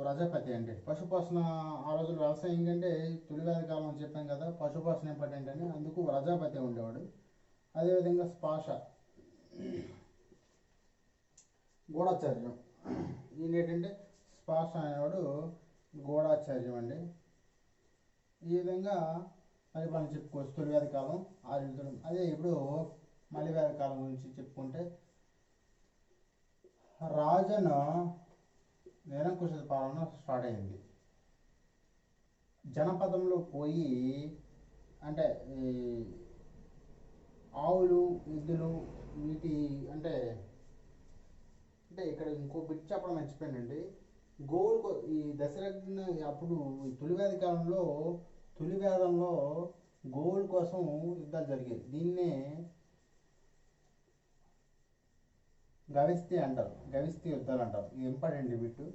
రజపతి అంటే పశుపోషణ. ఆ రోజులు వ్యవసాయం కంటే తొలివేద కాలం అని చెప్పాం కదా, పశుపోషణ ఇంపార్టెంట్ అని, అందుకు రజాపతి ఉండేవాడు. అదేవిధంగా గూఢాచార్యం, ఈయన ఏంటంటే స్పాష అనేవాడు గూఢాచార్యం అండి. ఈ విధంగా పరిపాలన చెప్పుకోవచ్చు తొలివేద కాలం, ఆర్యులు. అదే ఇప్పుడు మలివేద కాలం గురించి చెప్పుకుంటే, రాజన నిరంకుశ పాలన స్టార్ట్ అయింది. జనపదంలో పోయి అంటే ఈ ఆవులు, ఎద్దులు, వీటి అంటే ఇక్కడ ఇంకో బిట్ చెప్పడం మర్చిపోయానండి. గోవులు ఈ దశరథ్న అప్పుడు తొలివేద కాలంలో తొలివేదంలో గోవుల కోసం యుద్ధాలు జరిగాయి. దీన్నే గవిస్తి యుద్ధాలు అంటారు. ఇది ఇంపార్టెంట్ బిట్టు.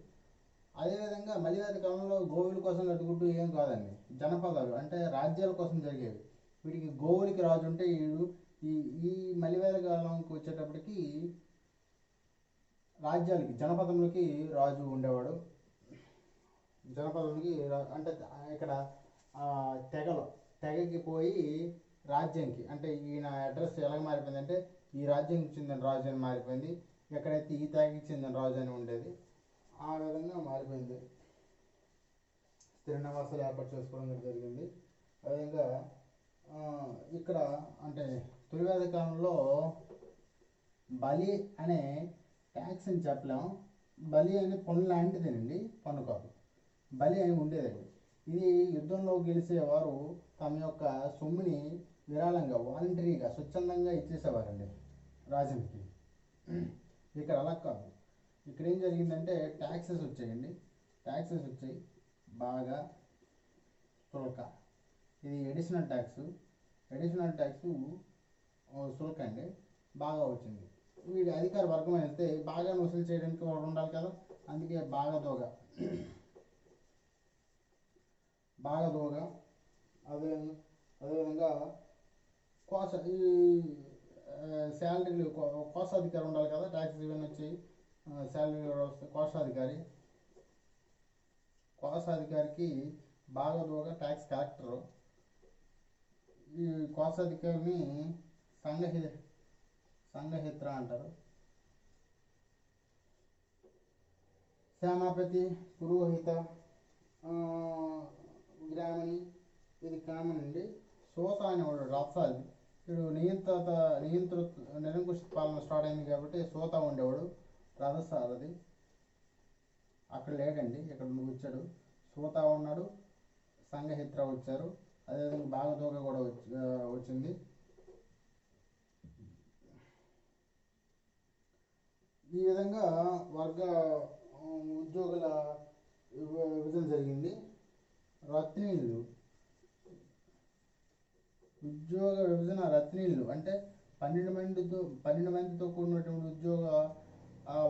అదేవిధంగా మలివేద కాలంలో గోవుల కోసం కట్టుకుంటూ ఏం కాదండి, జనపదాలు అంటే రాజ్యాల కోసం జరిగేవి. వీటికి గోవులకి రాజు ఉంటే వీడు ఈ ఈ మలివేద కాలంకి వచ్చేటప్పటికి రాజ్యాలకి జనపదములకి రాజు ఉండేవాడు. జనపదములకి అంటే ఇక్కడ తెగలు తెగకి పోయి రాజ్యంకి, అంటే ఈయన అడ్రస్ ఎలా మారిపోయిందంటే ఈ రాజ్యానికి చెందిన రాజు అని మారిపోయింది. ఎక్కడైతే ఈ తెగకి చెందిన రాజు అని ఉండేది, ఆ విధంగా మారిపోయింది. స్థిర నివాసాలు ఏర్పాటు చేసుకోవడం కూడా జరిగింది. అదేవిధంగా ఇక్కడ అంటే తొలివేద కాలంలో బలి అనే ట్యాక్స్ అని చెప్పలేము. బలి అనే పన్ను లాంటిదేనండి, పన్ను కాదు, బలి అని ఉండేదండి. ఇది యుద్ధంలో గెలిచేవారు తమ యొక్క సొమ్ముని విరాళంగా వాలంటరీగా స్వచ్ఛందంగా ఇచ్చేసేవారండి రాజునికి. ఇక్కడ అలా కాదు. ఇక్కడ ఏం జరిగిందంటే ట్యాక్సెస్ వచ్చాయండి, ట్యాక్సెస్ వచ్చాయి బాగా, శుల్క, ఇది ఎడిషనల్ ట్యాక్స్, ఎడిషనల్ ట్యాక్స్ శుల్క అండి బాగా వచ్చింది. వీడి అధికార వర్గం వెళ్తే బాగా వసూలు చేయడానికి వాడు ఉండాలి కదా, అందుకే బాగా దోగ అదేవిధంగా ఈ శాలరీలు కోశాధికారి ఉండాలి కదా, ట్యాక్సెస్ ఇవన్నీ వచ్చి శాలరీ వస్తే కోశాధికారికి బాగా దోగా ట్యాక్స్ కలెక్టరు. ఈ కోశాధికారిని సంఘహిత్ర అంటారు. సేనాపతి, పురోహిత, గ్రామణి, ఇది కామన్ అండి. సోత అనేవాడు రథసాది, వీడు నిరంకుశ పాలన స్టార్ట్ అయింది కాబట్టి సోత ఉండేవాడు రథసారథి. అక్కడ లేడండి, ఇక్కడ వచ్చాడు. సోత ఉన్నాడు, సంఘహిత్ర వచ్చారు, అదేవిధంగా బాగదోగ కూడా వచ్చింది. ఈ విధంగా ఉద్యోగుల విభజన జరిగింది. రత్నీళ్ళు, ఉద్యోగ విభజన రత్నీళ్ళు అంటే 12 మందితో కూడినటువంటి ఉద్యోగ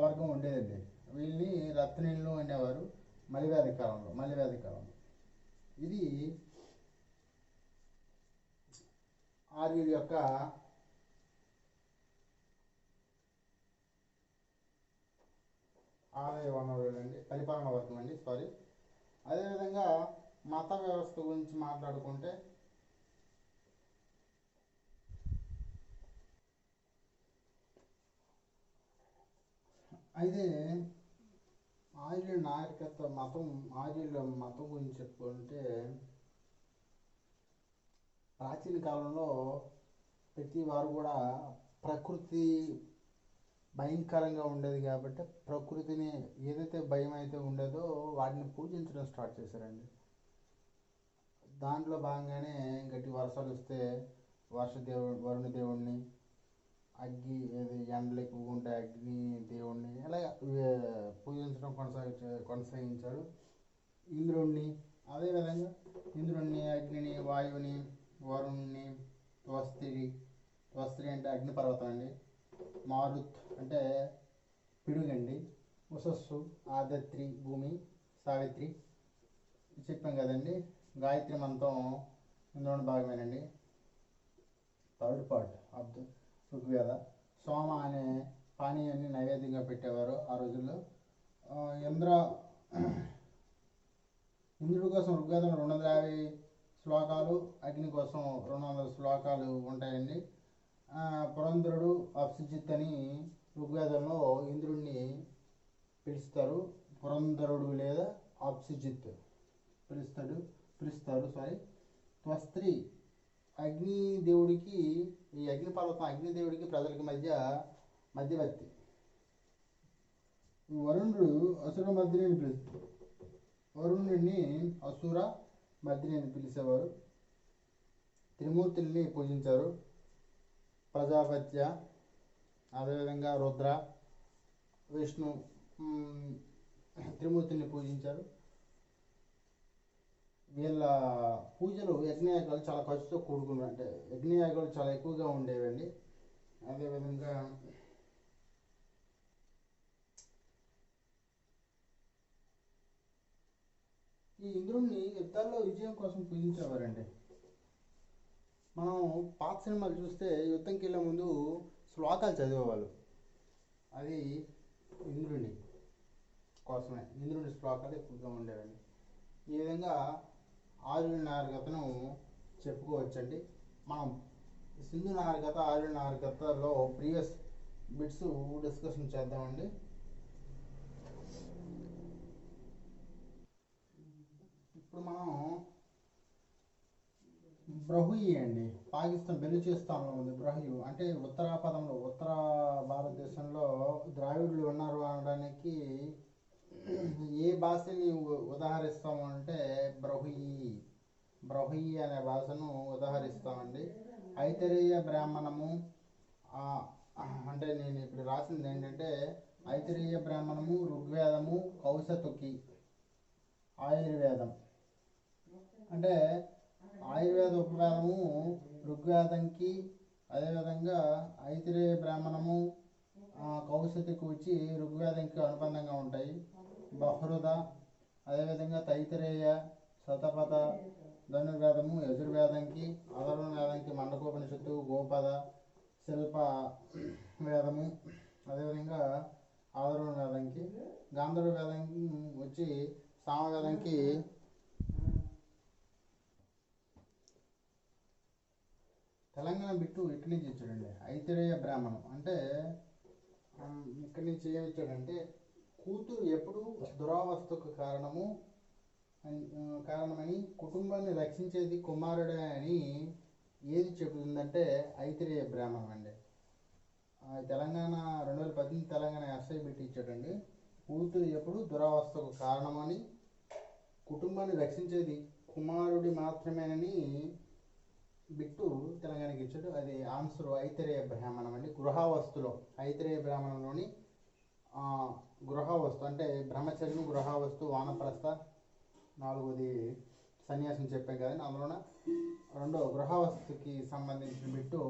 వర్గం ఉండేదండి. వీళ్ళని రత్నీళ్ళు అనేవారు మలివేద కాలంలో. ఇది ఆర్యుల యొక్క ఆదాయ వనరులు అండి, పరిపాలన వర్గం అండి, సారీ. అదేవిధంగా మత వ్యవస్థ గురించి మాట్లాడుకుంటే అయితే ఆర్యుల నాగరికత ఆర్యుల మతం గురించి చెప్పుకుంటే ప్రాచీన కాలంలో ప్రతి వారు కూడా ప్రకృతి భయంకరంగా ఉండేది కాబట్టి ప్రకృతిని ఏదైతే భయం అయితే ఉండేదో వాటిని పూజించడం స్టార్ట్ చేశారండి. దాంట్లో భాగంగానే గట్టి వర్షాలు వస్తే వరుణ దేవుణ్ణి, ఎండలు ఎక్కువగా ఉంటే అగ్ని దేవుణ్ణి అలా పూజించడం కొనసాగించాడు. ఇంద్రుణ్ణి, అదేవిధంగా ఇంద్రుణ్ణి, అగ్నిని, వాయువుని, వరుణ్ణి, త్వస్త్రి అంటే అగ్నిపర్వతం అండి, మారుత్ అంటే పిడుగండి, ఉషస్సు, ఆదత్రి భూమి, సావిత్రి చెప్పాం కదండి. గాయత్రి మంత్రం ఇందులోని భాగమేనండి. Third part of the Rigveda. Soma అనే పానీయాన్ని నైవేద్యంగా పెట్టేవారు ఆ రోజుల్లో. ఇంద్రుడి కోసం ఋగ్వేదంలో 250 శ్లోకాలు, అగ్ని కోసం 200 శ్లోకాలు ఉంటాయండి. పురంధరుడు, అప్సిజిత్ అని ఋగ్వేదంలో ఇంద్రుడిని పిలుస్తారు. పురంధరుడు లేదా అప్సిజిత్ పిలుస్తారు. త్వస్త్రి అగ్నిదేవుడికి, ఈ అగ్నిపర్వతం అగ్నిదేవుడికి ప్రజలకి మధ్యవర్తి. వరుణుడు అసుర మధ్యని పిలిచేవారు. త్రిమూర్తుల్ని పూజించారు. ప్రజాపత్య, అదేవిధంగా రుద్ర, విష్ణు, త్రిమూర్తుల్ని పూజించారు. వీళ్ళ పూజలు యజ్ఞయాగాలు చాలా ఖర్చుతో కూడుకున్నాయి, అంటే యజ్ఞయాగాలు చాలా ఎక్కువగా ఉండేవండి. అదేవిధంగా ఈ ఇంద్రుడిని యుద్ధాల్లో విజయం కోసం పూజించేవారండి. మనం పాత సినిమాలు చూస్తే యుద్ధంకి వెళ్ళే ముందు శ్లోకాలు చదివేవాళ్ళు. అది ఇంద్రుని కోసమే, ఇంద్రుని శ్లోకాలు ఎక్కువగా ఉండేవండి. ఈ విధంగా ఆర్యుల నాగరికతను చెప్పుకోవచ్చండి. మనం సింధు నాగరికత, ఆర్యుల నాగరికతలో ప్రీవియస్ బిట్స్ డిస్కషన్ చేద్దామండి. ఇప్పుడు మనం బ్రహుయి అండి, పాకిస్తాన్ బెలూచిస్తాన్లో ఉంది బ్రహ్యు. అంటే ఉత్తరాపథంలో ఉత్తర భారతదేశంలో ద్రావిడులు ఉన్నారు అనడానికి ఏ భాషని ఉదాహరిస్తాము అంటే బ్రహుయి అనే భాషను ఉదాహరిస్తామండి. ఐతరేయ బ్రాహ్మణము అంటే నేను ఇప్పుడు రాసింది ఏంటంటే ఐతరేయ బ్రాహ్మణము, ఋగ్వేదము, కౌశతుకి, ఆయుర్వేదం. అంటే ఆయుర్వేద ఉపవేదము ఋగ్వేదంకి, అదేవిధంగా ఐతిరేయ బ్రాహ్మణము కౌశతికి వచ్చి ఋగ్వేదంకి అనుబంధంగా ఉంటాయి. బహృద, అదేవిధంగా తైతిరేయ, శతపథ, ధనుర్వేదము యజుర్వేదంకి, అధర్వణ వేదంకి మండకోపనిషత్తు, గోపద, శిల్ప వేదము, అదేవిధంగా ఆధర్వణ వేదంకి, గాంధర్వ వేదం వచ్చి సామవేదంకి. తెలంగాణ బిట్టు ఇక్కడి నుంచి ఇచ్చాడండి. ఐతిరేయ బ్రాహ్మణం అంటే ఇక్కడి నుంచి ఏమి ఇచ్చాడంటే కూతురు ఎప్పుడు దురావస్థకు కారణమని కుటుంబాన్ని రక్షించేది కుమారుడే అని ఏది చెబుతుందంటే ఐతిరేయ బ్రాహ్మణం అండి. తెలంగాణ 2018 తెలంగాణ ఎస్ఐ బిట్ ఇచ్చాడండి. కూతురు ఎప్పుడు దురావస్థకు కారణమని కుటుంబాన్ని రక్షించేది కుమారుడి మాత్రమేనని బిట్టు తెలంగాణకి ఇచ్చాడు. అది ఆన్సర్ ఐతిరేయ బ్రాహ్మణం అండి. గృహావస్తులో ఐతిరేయ బ్రాహ్మణంలోని గృహావస్తు అంటే బ్రహ్మచర్యం, గృహావస్తు, వానప్రస్థ, 4వది సన్యాసం చెప్పాం కదండి. అందులోన 2వ గృహావస్తుకి సంబంధించిన బిట్టు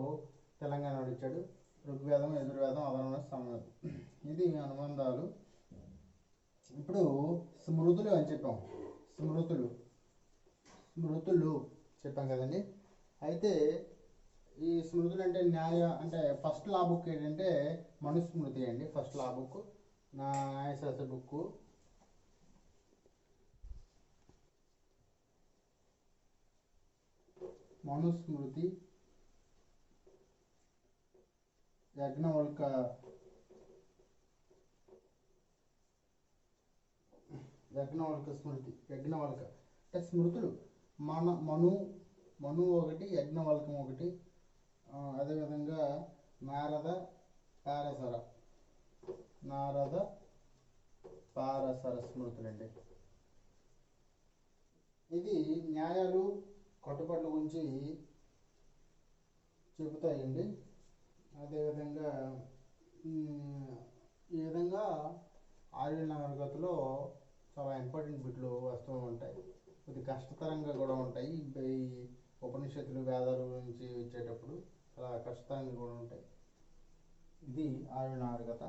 తెలంగాణలో ఇచ్చాడు. ఋగ్వేదం, యజుర్వేదం, అధర్వణ, సామవేదం. ఇది అనుబంధాలు. ఇప్పుడు స్మృతులు అని చెప్పాం. స్మృతులు చెప్పాం కదండి. అయితే ఈ స్మృతులు అంటే అంటే ఫస్ట్ లా బుక్ ఏంటంటే మనుస్మృతి అండి. ఫస్ట్ లా బుక్ న్యాయశాస్త్ర బుక్. మనుస్మృతి, యజ్ఞవల్క స్మృతి. యజ్ఞవల్క అంటే స్మృతులు మను ఒకటి, యజ్ఞవల్కం ఒకటి, అదేవిధంగా నారద పారసర స్మృతులండి. ఇది న్యాయాలు, కట్టుబాట్ల గురించి చెబుతాయండి. అదేవిధంగా ఈ విధంగా ఆర్యుల నాగరికతలో చాలా ఇంపార్టెంట్ బిట్లు వస్తూ ఉంటాయి. కొద్ది కష్టతరంగా కూడా ఉంటాయి. ఈ ఉపనిషత్తులు, వేదాల నుంచి వచ్చేటప్పుడు చాలా కష్టతరంగా కూడా ఉంటాయి. ఇది ఆర్యుల నాగరికత.